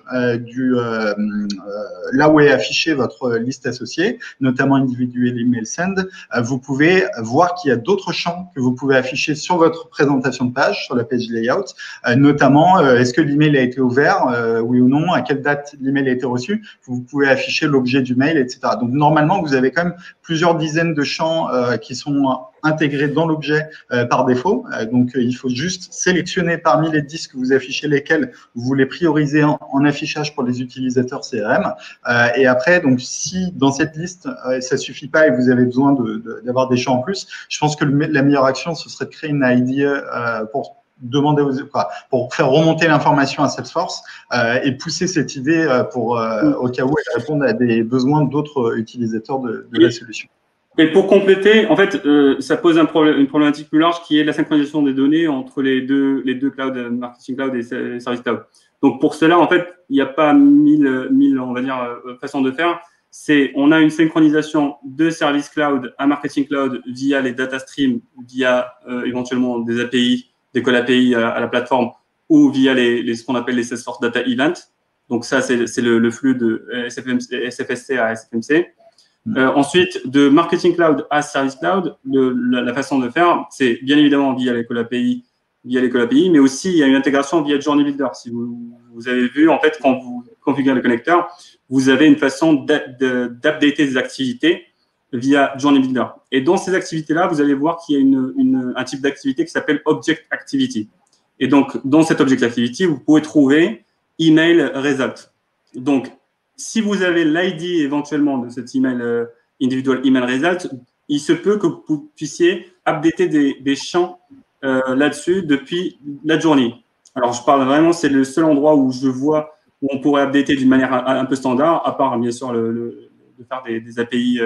là où est affichée votre liste associée, notamment individuel email send, vous pouvez voir qu'il y a d'autres champs que vous pouvez afficher sur votre présentation de page, sur la page layout, notamment est-ce que l'email a été ouvert, oui ou non, à quelle date l'email a été reçu. Vous pouvez afficher l'objet du mail, etc. Donc, normalement, vous avez quand même plusieurs dizaines de champs qui sont intégrés dans l'objet par défaut. Donc, il faut juste sélectionner parmi les 10 que vous affichez lesquels vous voulez prioriser en affichage pour les utilisateurs CRM. Et après, donc, si dans cette liste, ça suffit pas et vous avez besoin d'avoir des champs en plus, je pense que la meilleure action, ce serait de créer une ID pour demander pour faire remonter l'information à Salesforce et pousser cette idée au cas où elle répond à des besoins d'autres utilisateurs de la solution. Et pour compléter, en fait, ça pose une problématique plus large qui est la synchronisation des données entre les deux clouds, Marketing Cloud et Service Cloud. Donc, pour cela, en fait, il n'y a pas mille, on va dire, façons de faire. On a une synchronisation de Service Cloud à Marketing Cloud via les data streams, via éventuellement des API, des call API à la plateforme ou via ce qu'on appelle les Salesforce Data Events. Donc, ça, c'est le flux de SFSC à SFMC. Ensuite, de Marketing Cloud à Service Cloud, la façon de faire, c'est bien évidemment via les call API, mais aussi il y a une intégration via Journey Builder. Si vous avez vu, en fait, quand vous configurez le connecteur, vous avez une façon d'updater des activités via Journey Builder. Et dans ces activités-là, vous allez voir qu'il y a un type d'activité qui s'appelle Object Activity. Et donc, dans cette Object Activity, vous pouvez trouver Email Result. Donc, si vous avez l'ID éventuellement de cet email Individual Email Result, il se peut que vous puissiez updater des champs là-dessus depuis la journée. Alors, je parle vraiment, c'est le seul endroit où je vois où on pourrait updater d'une manière un peu standard, à part, bien sûr, de faire des API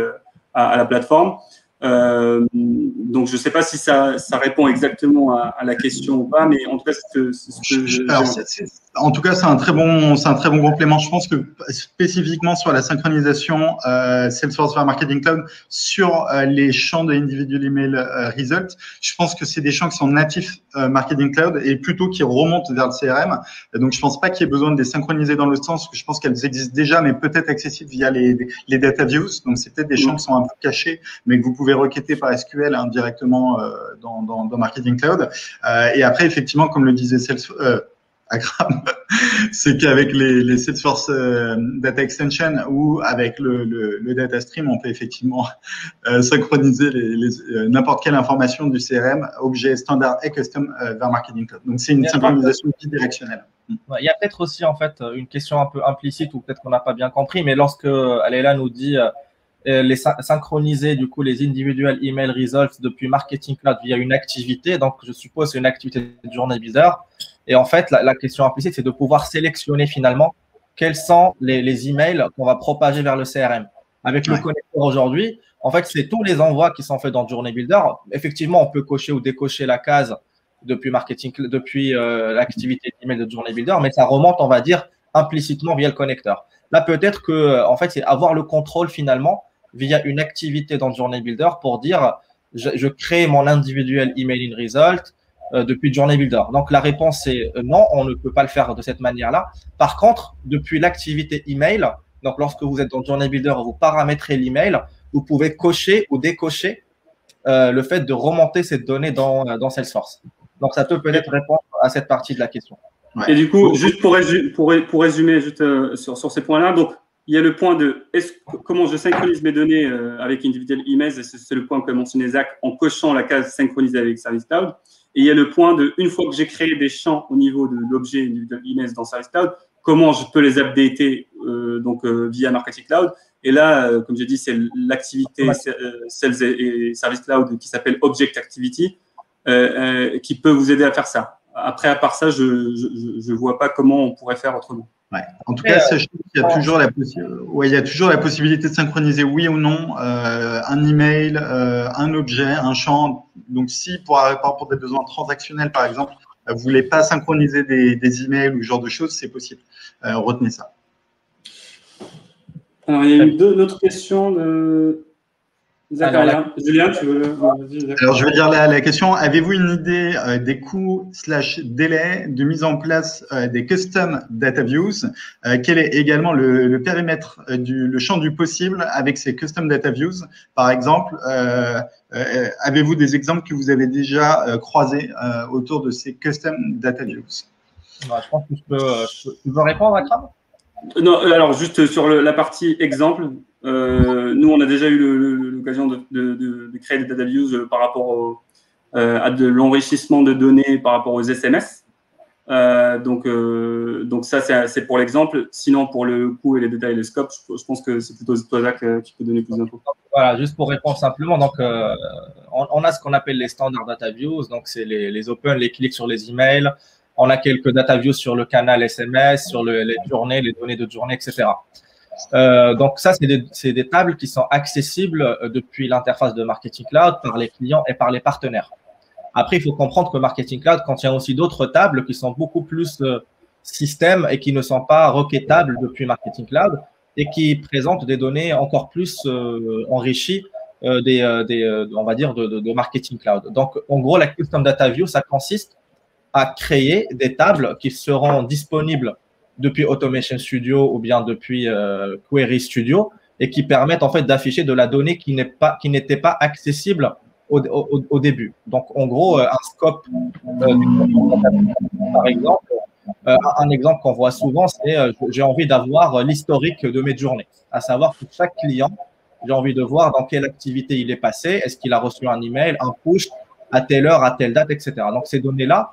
à la plateforme. Donc, je ne sais pas si ça répond exactement à la question ou pas, mais en tout cas, c'est ce que en tout cas, c'est un très bon complément. Je pense que spécifiquement sur la synchronisation Salesforce vers Marketing Cloud sur les champs de Individual Email Result, je pense que c'est des champs qui sont natifs Marketing Cloud et plutôt qui remontent vers le CRM. Donc, je pense pas qu'il y ait besoin de les synchroniser dans le sens que je pense qu'elles existent déjà, mais peut-être accessibles via les data views. Donc, c'est peut-être des champs qui sont un peu cachés, mais que vous pouvez requêter par SQL directement dans Marketing Cloud. Et après, effectivement, comme le disait Akram, c'est qu'avec les Salesforce Data Extension ou avec le Data Stream, on peut effectivement synchroniser n'importe quelle information du CRM, objet standard et custom vers Marketing Cloud. Donc, c'est une synchronisation bidirectionnelle. Il y a peut-être aussi en fait une question un peu implicite ou peut-être qu'on n'a pas bien compris, mais lorsque Aléla nous dit synchroniser du coup les individual email results depuis Marketing Cloud via une activité, donc je suppose c'est une activité de Journey Builder. Et en fait, la question implicite, c'est de pouvoir sélectionner finalement quels sont les emails qu'on va propager vers le CRM. Avec le connecteur aujourd'hui, en fait, c'est tous les envois qui sont faits dans Journey Builder. Effectivement, on peut cocher ou décocher la case depuis l'activité d'email de Journey Builder, mais ça remonte, on va dire, implicitement via le connecteur. Là, peut-être que, en fait, c'est avoir le contrôle finalement via une activité dans Journey Builder pour dire je crée mon individuel email in result depuis Journey Builder. Donc, la réponse est non, on ne peut pas le faire de cette manière-là. Par contre, depuis l'activité email, donc lorsque vous êtes dans Journey Builder, vous paramétrez l'email, vous pouvez cocher ou décocher le fait de remonter cette donnée dans Salesforce. Donc, ça peut peut-être répondre à cette partie de la question. Ouais. Et du coup, juste pour résumer juste, sur ces points-là, donc il y a le point de comment je synchronise mes données avec Individual Emails, et c'est le point que mentionnait Zach, en cochant la case synchronisée avec Service Cloud. Et il y a le point de, une fois que j'ai créé des champs au niveau de l'objet Individual Emails dans Service Cloud, comment je peux les updater via Marketing Cloud. Et là, comme j'ai dit, c'est l'activité Sales et Service Cloud qui s'appelle Object Activity qui peut vous aider à faire ça. Après, à part ça, je ne vois pas comment on pourrait faire autrement. Ouais. En tout cas, sachez qu'il y a toujours la possibilité de synchroniser oui ou non un email, un objet, un champ. Donc, si pour des besoins transactionnels, par exemple, vous voulez pas synchroniser des emails ou ce genre de choses, c'est possible. Retenez ça. Alors, il y a eu deux autres questions de Zachariah. Julien, tu veux… Alors, je vais dire la question. Avez-vous une idée des coûts / délais de mise en place des custom data views? Quel est également le périmètre le champ du possible avec ces custom data views? Par exemple, avez-vous des exemples que vous avez déjà croisés autour de ces custom data views? Je pense que tu veux répondre, Akram? Non, alors juste sur la partie exemple, nous on a déjà eu l'occasion de créer des data views par rapport à de l'enrichissement de données par rapport aux SMS. Donc ça c'est pour l'exemple. Sinon pour le coût et les détails et le scope, je pense que c'est plutôt toi Zach qui peut donner plus d'infos. Voilà, juste pour répondre simplement, donc on a ce qu'on appelle les standard data views, donc c'est les open, les clics sur les emails. On a quelques data views sur le canal SMS, sur les journées, les données de journée, etc. Donc ça, c'est des tables qui sont accessibles depuis l'interface de Marketing Cloud par les clients et par les partenaires. Après, il faut comprendre que Marketing Cloud contient aussi d'autres tables qui sont beaucoup plus système et qui ne sont pas requêtables depuis Marketing Cloud et qui présentent des données encore plus enrichies on va dire, de Marketing Cloud. Donc, en gros, la Custom Data View, ça consiste à créer des tables qui seront disponibles depuis Automation Studio ou bien depuis Query Studio et qui permettent en fait d'afficher de la donnée qui n'était pas accessible au début. Donc, en gros, un scope, par exemple, un exemple qu'on voit souvent, c'est j'ai envie d'avoir l'historique de mes journées, à savoir que chaque client J'ai envie de voir dans quelle activité il est passé. Est-ce qu'il a reçu un email, un push à telle heure, à telle date, etc. Donc, ces données-là,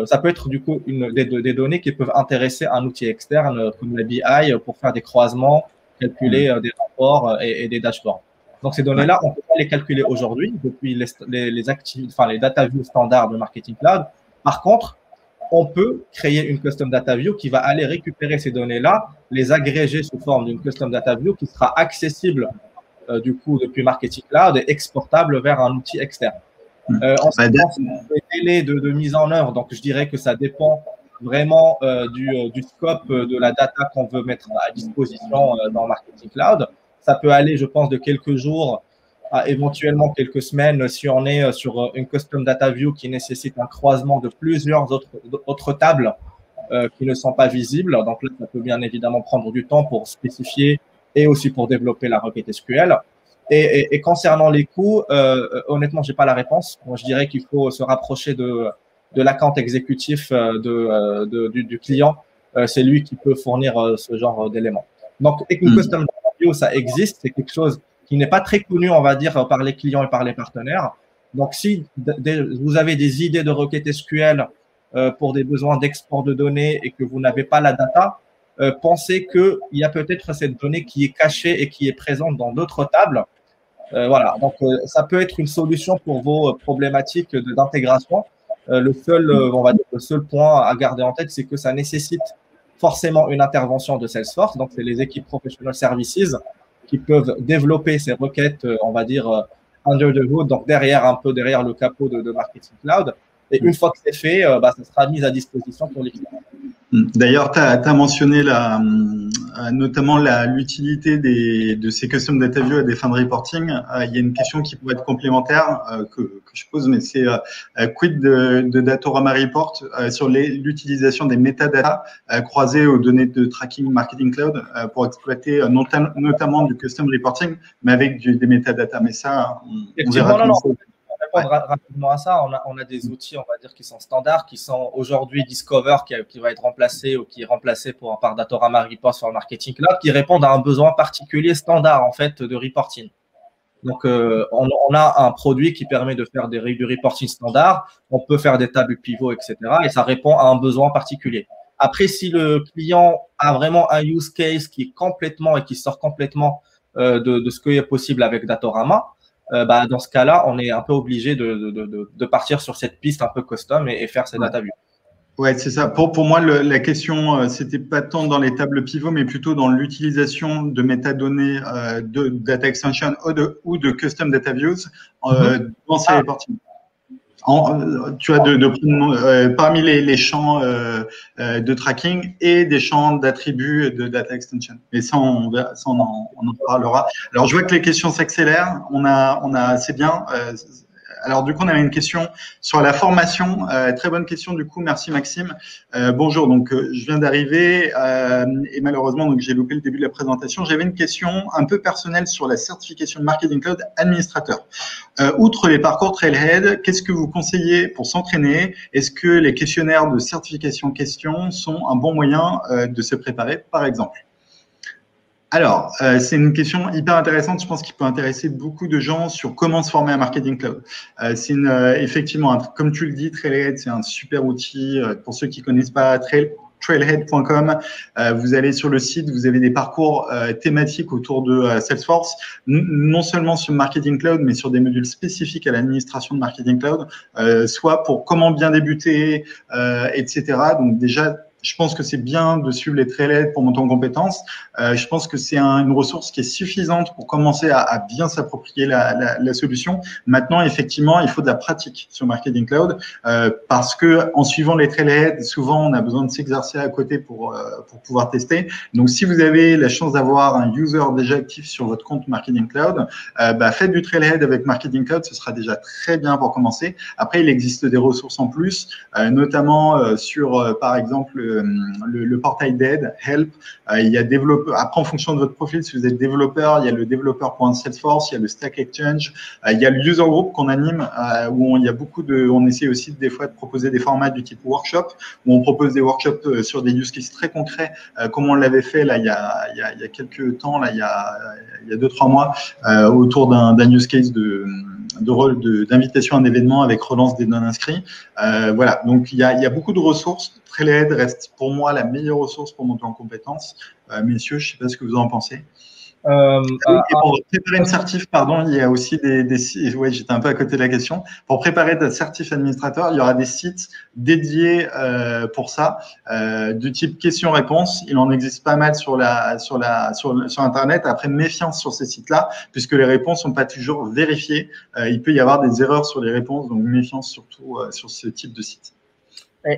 ça peut être du coup des données qui peuvent intéresser un outil externe comme la BI pour faire des croisements, calculer des rapports et des dashboards. Donc, ces données-là, on peut pas les calculer aujourd'hui depuis les data views standards de Marketing Cloud. Par contre, on peut créer une custom data view qui va aller récupérer ces données-là, les agréger sous forme d'une custom data view qui sera accessible du coup depuis Marketing Cloud et exportable vers un outil externe. En ce qui concerne les délais de mise en œuvre, donc je dirais que ça dépend vraiment du scope de la data qu'on veut mettre à disposition dans Marketing Cloud. Ça peut aller, je pense, de quelques jours à éventuellement quelques semaines si on est sur une custom data view qui nécessite un croisement de plusieurs autres tables qui ne sont pas visibles. Donc là, ça peut bien évidemment prendre du temps pour spécifier et aussi pour développer la requête SQL. Et concernant les coûts, honnêtement, j'ai pas la réponse. Moi, je dirais qu'il faut se rapprocher de l'account exécutif du client. C'est lui qui peut fournir ce genre d'éléments. Donc, une custom data view, ça existe. C'est quelque chose qui n'est pas très connu, on va dire, par les clients et par les partenaires. Donc, si vous avez des idées de requêtes SQL pour des besoins d'export de données et que vous n'avez pas la data, pensez qu'il y a peut-être cette donnée qui est cachée et qui est présente dans d'autres tables. Voilà, donc ça peut être une solution pour vos problématiques d'intégration. Le seul point à garder en tête, c'est que ça nécessite forcément une intervention de Salesforce. Donc, c'est les équipes Professional Services qui peuvent développer ces requêtes, on va dire, under the hood, donc un peu derrière le capot de Marketing Cloud. Et une fois que c'est fait, ça sera mis à disposition pour les clients. D'ailleurs, tu as mentionné notamment l'utilité de ces custom data views à des fins de reporting. Il y a une question qui pourrait être complémentaire que je pose, mais c'est quid de Datorama Report sur l'utilisation des métadatas croisés aux données de tracking Marketing Cloud pour exploiter notamment du custom reporting, mais avec des métadatas. Mais ça, on verra comment ça. Répondre rapidement à ça, on a des outils, on va dire, qui sont standards, qui sont aujourd'hui Discover, qui va être remplacé ou qui est remplacé par Datorama Report sur le Marketing Cloud, qui répondent à un besoin particulier standard, en fait, de reporting. Donc, on a un produit qui permet de faire du reporting standard, on peut faire des tables pivots, etc. Et ça répond à un besoin particulier. Après, si le client a vraiment un use case qui est complètement et qui sort complètement de ce qui est possible avec Datorama, dans ce cas-là, on est un peu obligé de partir sur cette piste un peu custom et faire ces data views. Ouais, c'est ça. Pour moi, la question, c'était pas tant dans les tables pivots, mais plutôt dans l'utilisation de métadonnées de data extension ou de custom data views dans ces reporting. Tu as parmi les champs de tracking et des champs d'attributs de data extension. Et ça, on en parlera. Alors, je vois que les questions s'accélèrent. C'est bien. Alors, du coup, on avait une question sur la formation. Très bonne question, du coup. Merci, Maxime. Bonjour. Donc, je viens d'arriver et malheureusement, donc j'ai loupé le début de la présentation. J'avais une question un peu personnelle sur la certification de Marketing Cloud administrateur. Outre les parcours Trailhead, qu'est-ce que vous conseillez pour s'entraîner? Est-ce que les questionnaires de certification questions sont un bon moyen de se préparer, par exemple? Alors, c'est une question hyper intéressante, je pense qu'il peut intéresser beaucoup de gens sur comment se former à Marketing Cloud. C'est effectivement, comme tu le dis, Trailhead, c'est un super outil. Pour ceux qui ne connaissent pas trailhead.com, vous allez sur le site, vous avez des parcours thématiques autour de Salesforce, non seulement sur Marketing Cloud, mais sur des modules spécifiques à l'administration de Marketing Cloud, soit pour comment bien débuter, etc. Donc déjà, je pense que c'est bien de suivre les Trailhead pour monter en compétences. Je pense que c'est une ressource qui est suffisante pour commencer à bien s'approprier la solution. Maintenant, effectivement, il faut de la pratique sur Marketing Cloud parce que en suivant les Trailhead, souvent, on a besoin de s'exercer à côté pour pouvoir tester. Donc, si vous avez la chance d'avoir un user déjà actif sur votre compte Marketing Cloud, faites du Trailhead avec Marketing Cloud, ce sera déjà très bien pour commencer. Après, il existe des ressources en plus, notamment sur, par exemple, le portail d'aide, Help. Il y a développeur. Après, en fonction de votre profil, si vous êtes développeur, il y a le développeur.salesforce, il y a le Stack Exchange, il y a le user group qu'on anime, où il y a beaucoup de. On essaie aussi des fois de proposer des formats du type workshop, où on propose des workshops sur des use cases très concrets, comme on l'avait fait là il y a quelques temps, là il y a 2-3 mois, autour d'un use case d'invitation à un événement avec relance des non-inscrits. Voilà, donc il y a beaucoup de ressources. Trailhead reste pour moi la meilleure ressource pour monter en compétences. Messieurs, je ne sais pas ce que vous en pensez. Et pour préparer une certif, pardon, il y a aussi ouais, j'étais un peu à côté de la question. Pour préparer de certif administrateur, il y aura des sites dédiés pour ça, du type questions-réponses. Il en existe pas mal sur Internet. Après, méfiance sur ces sites-là, puisque les réponses sont pas toujours vérifiées. Il peut y avoir des erreurs sur les réponses, donc méfiance surtout sur ce type de site.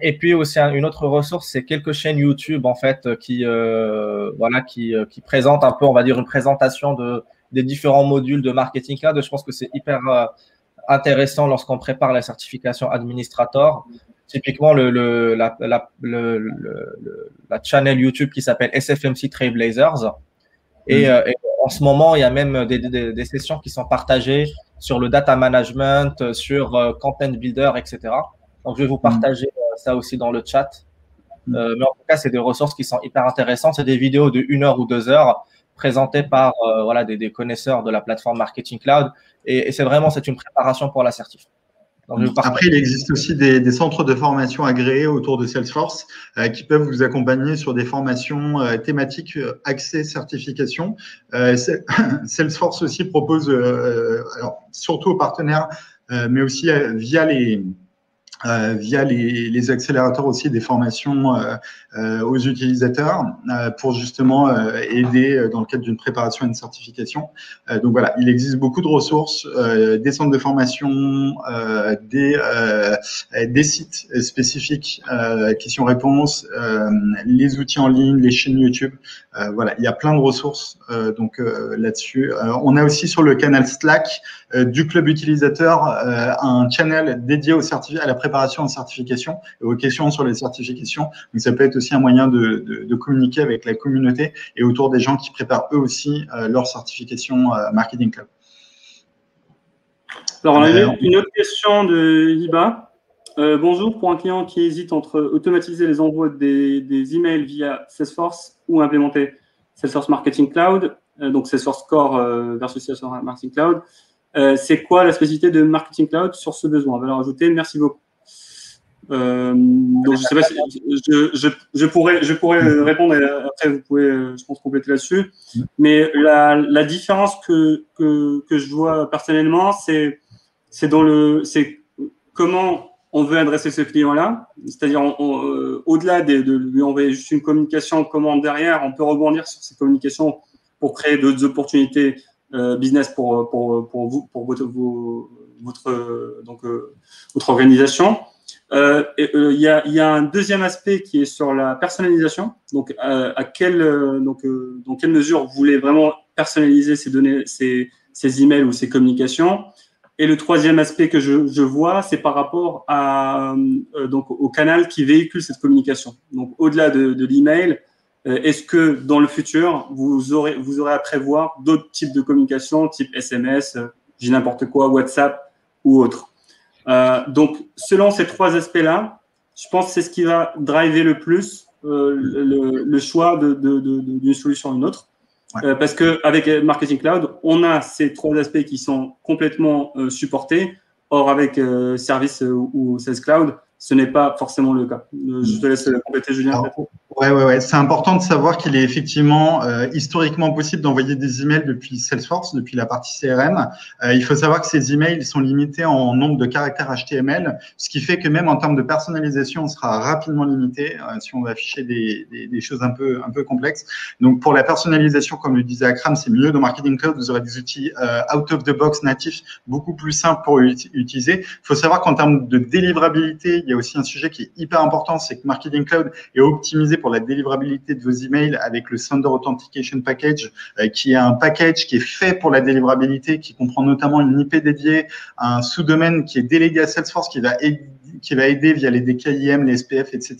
Et puis aussi une autre ressource, c'est quelques chaînes YouTube en fait qui présentent un peu, on va dire, une présentation des différents modules de Marketing Cloud. Je pense que c'est hyper intéressant lorsqu'on prépare la certification administrator. Typiquement la channel YouTube qui s'appelle SFMC Trailblazers. Et en ce moment, il y a même des sessions qui sont partagées sur le data management, sur content builder, etc. Donc, je vais vous partager ça aussi dans le chat. Mais en tout cas, c'est des ressources qui sont hyper intéressantes. C'est des vidéos de 1 heure ou 2 heures présentées par des connaisseurs de la plateforme Marketing Cloud. Et c'est une préparation pour l'assertif. Après, il existe aussi des centres de formation agréés autour de Salesforce qui peuvent vous accompagner sur des formations thématiques accès certification. Salesforce aussi propose, alors, surtout aux partenaires, mais aussi via les accélérateurs aussi des formations aux utilisateurs pour justement aider dans le cadre d'une préparation à une certification. Donc voilà, il existe beaucoup de ressources, des centres de formation, des sites spécifiques, questions-réponses, les outils en ligne, les chaînes YouTube. Voilà, il y a plein de ressources là-dessus. On a aussi sur le canal Slack du club utilisateur un channel dédié à la préparation en certification et aux questions sur les certifications. Donc, ça peut être aussi un moyen de communiquer avec la communauté et autour des gens qui préparent eux aussi leur certification Marketing Cloud. Alors, on a une autre question de Hiba. Bonjour, pour un client qui hésite entre automatiser les envois des emails via Salesforce ou implémenter Salesforce Marketing Cloud, donc Salesforce Core versus Salesforce Marketing Cloud, c'est quoi la spécificité de Marketing Cloud sur ce besoin? Valeur ajoutée, merci beaucoup. Donc, je sais pas si je pourrais répondre et après vous pouvez, je pense, compléter là-dessus. Mais la différence que je vois personnellement, c'est comment on veut adresser ce client-là. C'est-à-dire, au-delà de lui envoyer juste une communication, comment derrière, on peut rebondir sur ces communications pour créer d'autres opportunités business pour votre organisation. Il y a un deuxième aspect qui est sur la personnalisation. Donc, dans quelle mesure vous voulez vraiment personnaliser ces données, ces emails ou ces communications. Et le troisième aspect que je vois, c'est par rapport au canal qui véhicule cette communication. Donc, au-delà de l'email, est-ce que dans le futur, vous aurez à prévoir d'autres types de communication, type SMS, j'ai n'importe quoi, WhatsApp ou autre. Donc, selon ces trois aspects-là, je pense que c'est ce qui va driver le plus le choix d'une solution à une autre. Ouais. Parce qu'avec Marketing Cloud, on a ces trois aspects qui sont complètement supportés. Or, avec Service ou Sales Cloud, ce n'est pas forcément le cas. Je te laisse compléter, Julien. Ouais. C'est important de savoir qu'il est effectivement historiquement possible d'envoyer des emails depuis Salesforce, depuis la partie CRM. Il faut savoir que ces emails sont limités en nombre de caractères HTML, ce qui fait que même en termes de personnalisation, on sera rapidement limité si on va afficher des choses un peu complexes. Donc, pour la personnalisation, comme le disait Akram, c'est mieux dans Marketing Cloud. Vous aurez des outils out of the box natifs, beaucoup plus simples pour utiliser. Il faut savoir qu'en termes de délivrabilité, il y a aussi un sujet qui est hyper important, c'est que Marketing Cloud est optimisé pour pour la délivrabilité de vos emails avec le Sender Authentication Package, qui est un package qui est fait pour la délivrabilité, qui comprend notamment une IP dédiée, un sous-domaine qui est délégué à Salesforce, qui va aider via les DKIM, les SPF, etc.,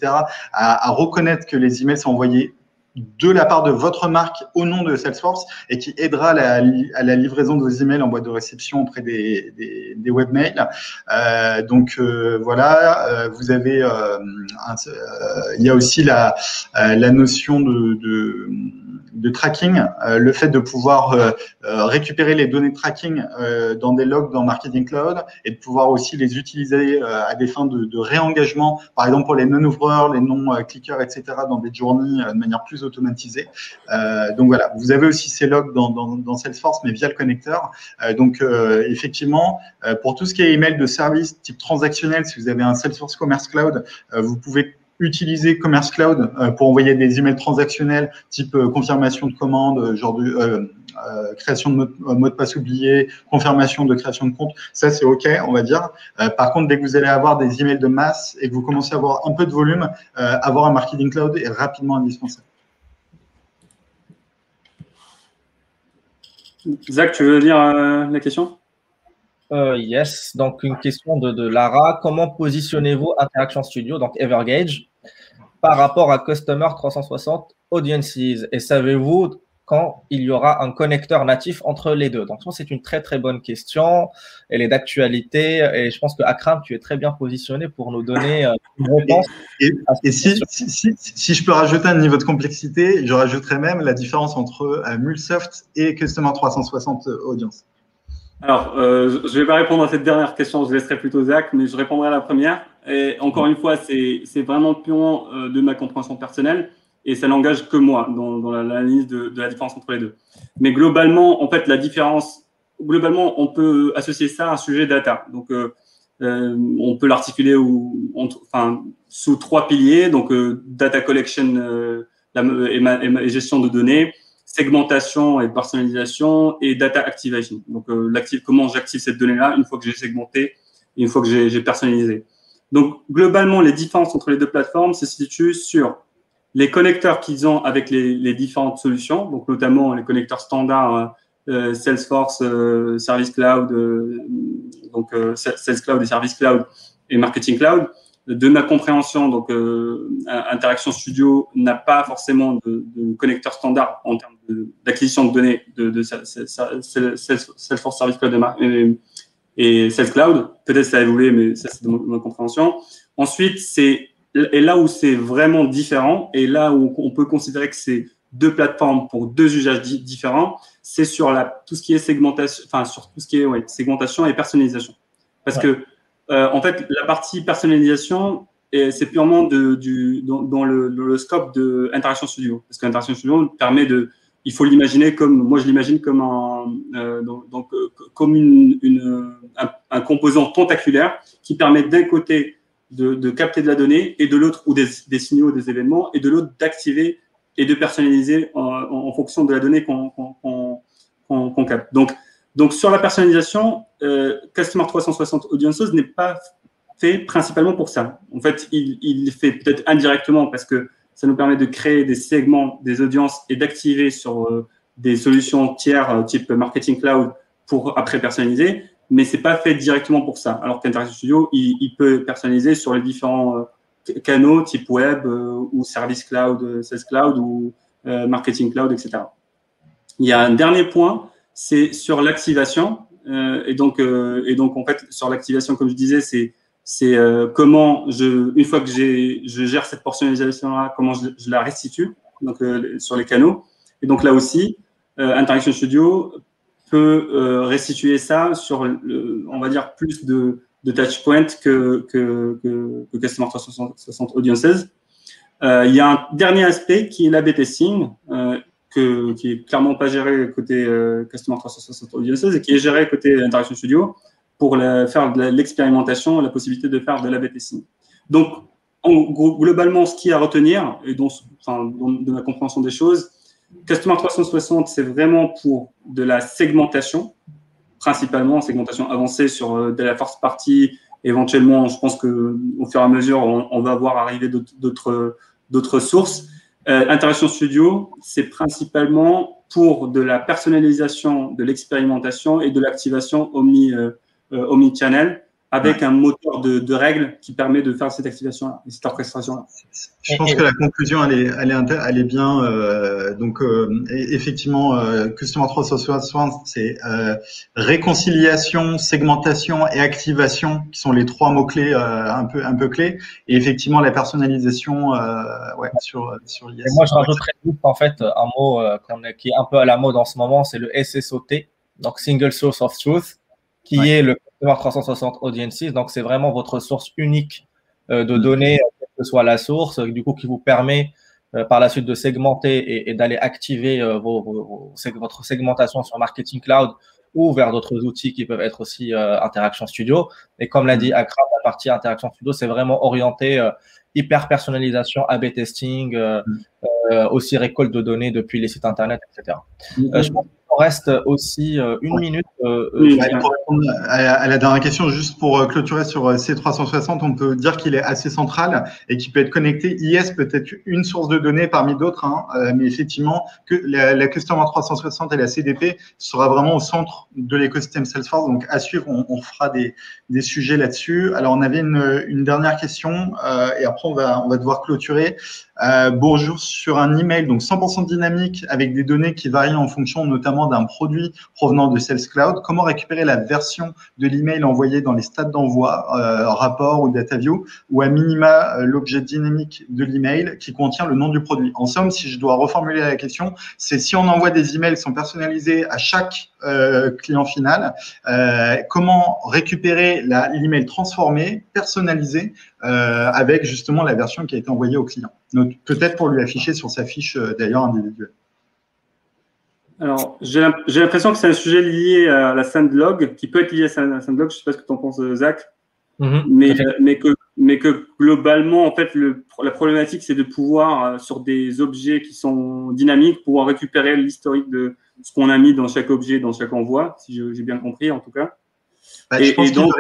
à reconnaître que les emails sont envoyés de la part de votre marque au nom de Salesforce et qui aidera à la livraison de vos emails en boîte de réception auprès des webmails. Voilà, vous avez, il y a aussi la notion de tracking, le fait de pouvoir récupérer les données de tracking dans des logs dans Marketing Cloud et de pouvoir aussi les utiliser à des fins de réengagement, par exemple pour les non-ouvreurs, les non-clickers, etc., dans des journées de manière plus automatisée. Donc voilà, vous avez aussi ces logs dans Salesforce, mais via le connecteur. Effectivement, pour tout ce qui est email de service type transactionnel, si vous avez un Salesforce Commerce Cloud, vous pouvez utiliser Commerce Cloud pour envoyer des emails transactionnels type confirmation de commande, genre de création de mot de passe oublié, confirmation de création de compte. Ça, c'est OK, on va dire. Par contre, dès que vous allez avoir des emails de masse et que vous commencez à avoir un peu de volume, avoir un Marketing Cloud est rapidement indispensable. Zach, tu veux lire la question? Yes, donc une question de Lara. Comment positionnez-vous Interaction Studio, donc Evergage, par rapport à Customer 360 Audiences? Et savez-vous quand il y aura un connecteur natif entre les deux? Donc, c'est une très, très bonne question. Elle est d'actualité et je pense que Akram, tu es très bien positionné pour nous donner une réponse. Et si je peux rajouter un niveau de complexité, je rajouterais même la différence entre MuleSoft et Customer 360 Audience. Alors, je ne vais pas répondre à cette dernière question, je laisserai plutôt Zach, mais je répondrai à la première. Et encore une fois, c'est vraiment purement de ma compréhension personnelle et ça n'engage que moi dans l'analyse de la différence entre les deux. Mais globalement, en fait, la différence, globalement, on peut associer ça à un sujet data. Donc, on peut l'articuler sous trois piliers, donc data collection et gestion de données, segmentation et personnalisation et data activation. Donc, comment j'active cette donnée-là une fois que j'ai segmenté et une fois que j'ai personnalisé. Donc, globalement, les différences entre les deux plateformes se situent sur les connecteurs qu'ils ont avec les différentes solutions, donc notamment les connecteurs standards Salesforce, Service Cloud, Sales Cloud et Service Cloud et Marketing Cloud. De ma compréhension, donc Interaction Studio n'a pas forcément de connecteur standard en termes d'acquisition de données de Salesforce Service Cloud et Sales Cloud. Peut-être ça a évolué, mais ça, c'est de ma compréhension. Ensuite, et là où c'est vraiment différent, et là où on peut considérer que c'est deux plateformes pour deux usages différents, c'est sur tout ce qui est segmentation, sur tout ce qui est segmentation et personnalisation. Parce que en fait, la partie personnalisation, c'est purement dans le scope de Interaction Studio. Parce qu'Interaction Studio permet il faut l'imaginer moi je l'imagine comme un composant tentaculaire qui permet d'un côté de capter de la donnée et de l'autre, ou des signaux, des événements, et de l'autre d'activer et de personnaliser en fonction de la donnée qu'on capte. Donc, sur la personnalisation, Customer 360 Audiences n'est pas fait principalement pour ça. En fait, il le fait peut-être indirectement parce que ça nous permet de créer des segments, des audiences et d'activer sur des solutions tiers type Marketing Cloud pour après personnaliser, mais c'est pas fait directement pour ça. Alors qu'Interaction Studio, il peut personnaliser sur les différents canaux type web ou Service Cloud, Sales Cloud ou Marketing Cloud, etc. Il y a un dernier point, c'est sur l'activation. Et donc, en fait, sur l'activation, comme je disais, c'est comment une fois que je gère cette personnalisation-là, comment je la restitue donc, sur les canaux. Et donc là aussi, Interaction Studio peut restituer ça sur, on va dire, plus de touchpoints que Customer 360 Audiences. Il y a un dernier aspect qui est l'A/B testing, qui est clairement pas géré côté Customer 360 Audiences et qui est géré côté Interaction Studio pour faire de l'expérimentation, la possibilité de faire de l'A/B testing. Donc, globalement, ce qu'il y a à retenir, et de ma compréhension des choses, Customer 360, c'est vraiment pour de la segmentation, principalement segmentation avancée sur de la first party. Éventuellement, je pense qu'au fur et à mesure, on va voir arriver d'autres sources. Interaction Studio, c'est principalement pour de la personnalisation, de l'expérimentation et de l'activation omnichannel avec un moteur de règles qui permet de faire cette activation-là, cette orchestration-là. Je pense que la conclusion, elle est bien. Effectivement, Customer 360, c'est réconciliation, segmentation et activation qui sont les trois mots-clés un peu clés. Et effectivement, la personnalisation sur l'IS. Et moi, je rajouterais juste en fait un mot qui est un peu à la mode en ce moment, c'est le SSOT, donc Single Source of Truth, qui est le Customer 360 Audiences. Donc, c'est vraiment votre source unique de données, quelle que soit la source, du coup, qui vous permet par la suite de segmenter et d'aller activer votre segmentation sur Marketing Cloud ou vers d'autres outils qui peuvent être aussi Interaction Studio. Et comme l'a dit Akram, la partie Interaction Studio, c'est vraiment orienté hyper personnalisation, A/B testing, aussi récolte de données depuis les sites internet, etc. Je pense qu'il reste aussi une minute. Pour répondre à la dernière question, juste pour clôturer sur C360, on peut dire qu'il est assez central et qu'il peut être connecté. IS peut être une source de données parmi d'autres, mais effectivement, que la Customer 360 et la CDP sera vraiment au centre de l'écosystème Salesforce. Donc, à suivre, on fera des sujets là-dessus. Alors, on avait une dernière question et après, on va devoir clôturer. Bonjour, sur un email, donc 100% dynamique avec des données qui varient en fonction notamment d'un produit provenant de Sales Cloud. Comment récupérer la version de l'email envoyé dans les stades d'envoi, rapport ou data view, ou à minima l'objet dynamique de l'email qui contient le nom du produit. En somme, si je dois reformuler la question, c'est si on envoie des emails qui sont personnalisés à chaque client final, comment récupérer l'email transformé, personnalisé, avec justement la version qui a été envoyée au client. Peut-être pour lui afficher sur sa fiche d'ailleurs individuelle. Alors, j'ai l'impression que c'est un sujet lié à la SendLog, qui peut être lié à la SendLog. Je ne sais pas ce que tu en penses, Zach. Mais que globalement, en fait, la problématique, c'est de pouvoir, sur des objets qui sont dynamiques, pouvoir récupérer l'historique de ce qu'on a mis dans chaque objet, dans chaque envoi, si j'ai bien compris, en tout cas. Je pense donc,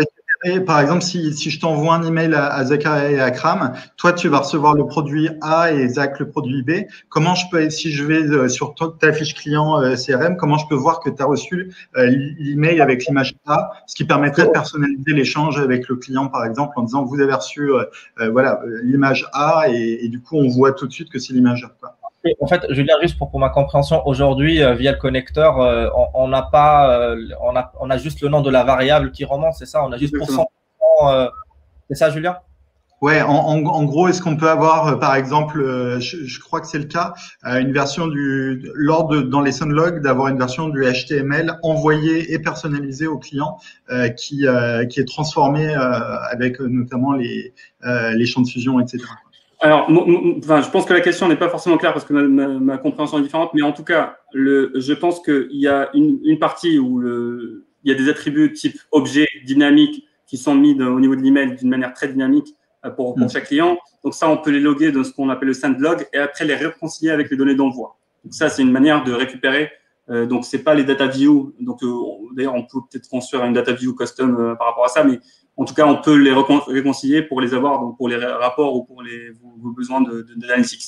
par exemple, si je t'envoie un email à Zachary et à Akram, toi, tu vas recevoir le produit A et Zach le produit B. Comment je peux, si je vais sur ta fiche client CRM, comment je peux voir que tu as reçu l'email avec l'image A, ce qui permettrait de personnaliser l'échange avec le client, par exemple, en disant vous avez reçu l'image A et du coup, on voit tout de suite que c'est l'image A, quoi. En fait, Julien, juste pour ma compréhension, aujourd'hui, via le connecteur, on a juste le nom de la variable qui remonte, c'est ça? On a juste %. C'est ça, Julien? Ouais, en gros, est-ce qu'on peut avoir, par exemple, je crois que c'est le cas, une version dans les SendLog, d'avoir une version du HTML envoyée et personnalisée au client qui est transformée avec notamment les champs de fusion, etc. Alors, je pense que la question n'est pas forcément claire parce que ma compréhension est différente, mais en tout cas, je pense qu'il y a une partie où il y a des attributs type objet dynamique qui sont mis au niveau de l'email d'une manière très dynamique pour chaque client. Donc ça, on peut les loguer dans ce qu'on appelle le SendLog et après les réconcilier avec les données d'envoi. Donc ça, c'est une manière de récupérer. Donc c'est pas les data view. Donc d'ailleurs, on peut peut-être construire une data view custom par rapport à ça, mais en tout cas, on peut les réconcilier pour les avoir, donc pour les rapports ou pour vos besoins d'analytics.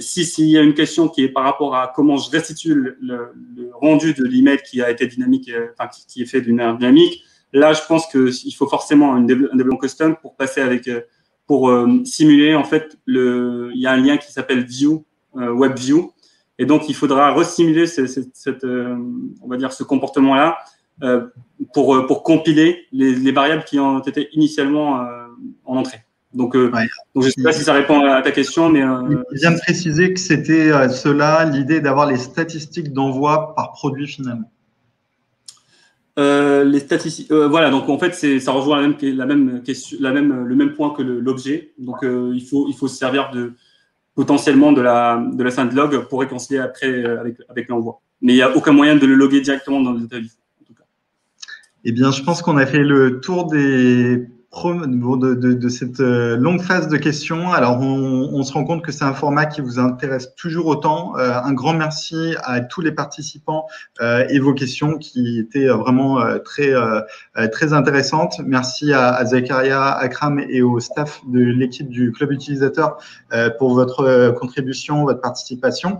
S'il y a une question qui est par rapport à comment je restitue le rendu de l'email qui a été dynamique, qui est fait d'une manière dynamique, là, je pense qu'il faut forcément un développement custom pour passer pour simuler, en fait, il y a un lien qui s'appelle View, Web View, et donc il faudra resimuler on va dire, ce comportement-là pour compiler les variables qui ont été initialement en entrée. Donc je ne sais pas si ça répond à ta question, mais… Il vient de préciser que c'était l'idée d'avoir les statistiques d'envoi par produit finalement. Les statistiques, voilà. Donc en fait, ça rejoint le même point que l'objet. Donc il faut se servir potentiellement de la SendLog pour réconcilier après avec l'envoi. Mais il n'y a aucun moyen de le loguer directement dans le database. Eh bien, je pense qu'on a fait le tour des cette longue phase de questions. Alors, on se rend compte que c'est un format qui vous intéresse toujours autant. Un grand merci à tous les participants et vos questions qui étaient vraiment très intéressantes. Merci à Zakaria, Akram et au staff de l'équipe du Club Utilisateur pour votre contribution, votre participation.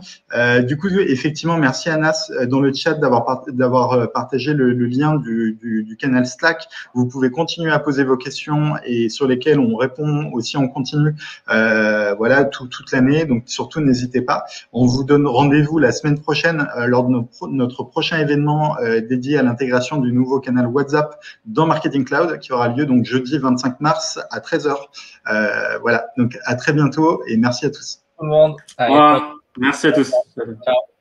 Du coup, effectivement, merci Anas dans le chat d'avoir partagé le lien du canal Slack. Vous pouvez continuer à poser vos questions et sur lesquelles on répond aussi en continu voilà, toute l'année. Donc, surtout, n'hésitez pas. On vous donne rendez-vous la semaine prochaine lors de notre prochain événement dédié à l'intégration du nouveau canal WhatsApp dans Marketing Cloud qui aura lieu donc jeudi 25 mars à 13h. Voilà, donc à très bientôt et merci à tous. Tout le monde. Allez, merci à tous. Ciao.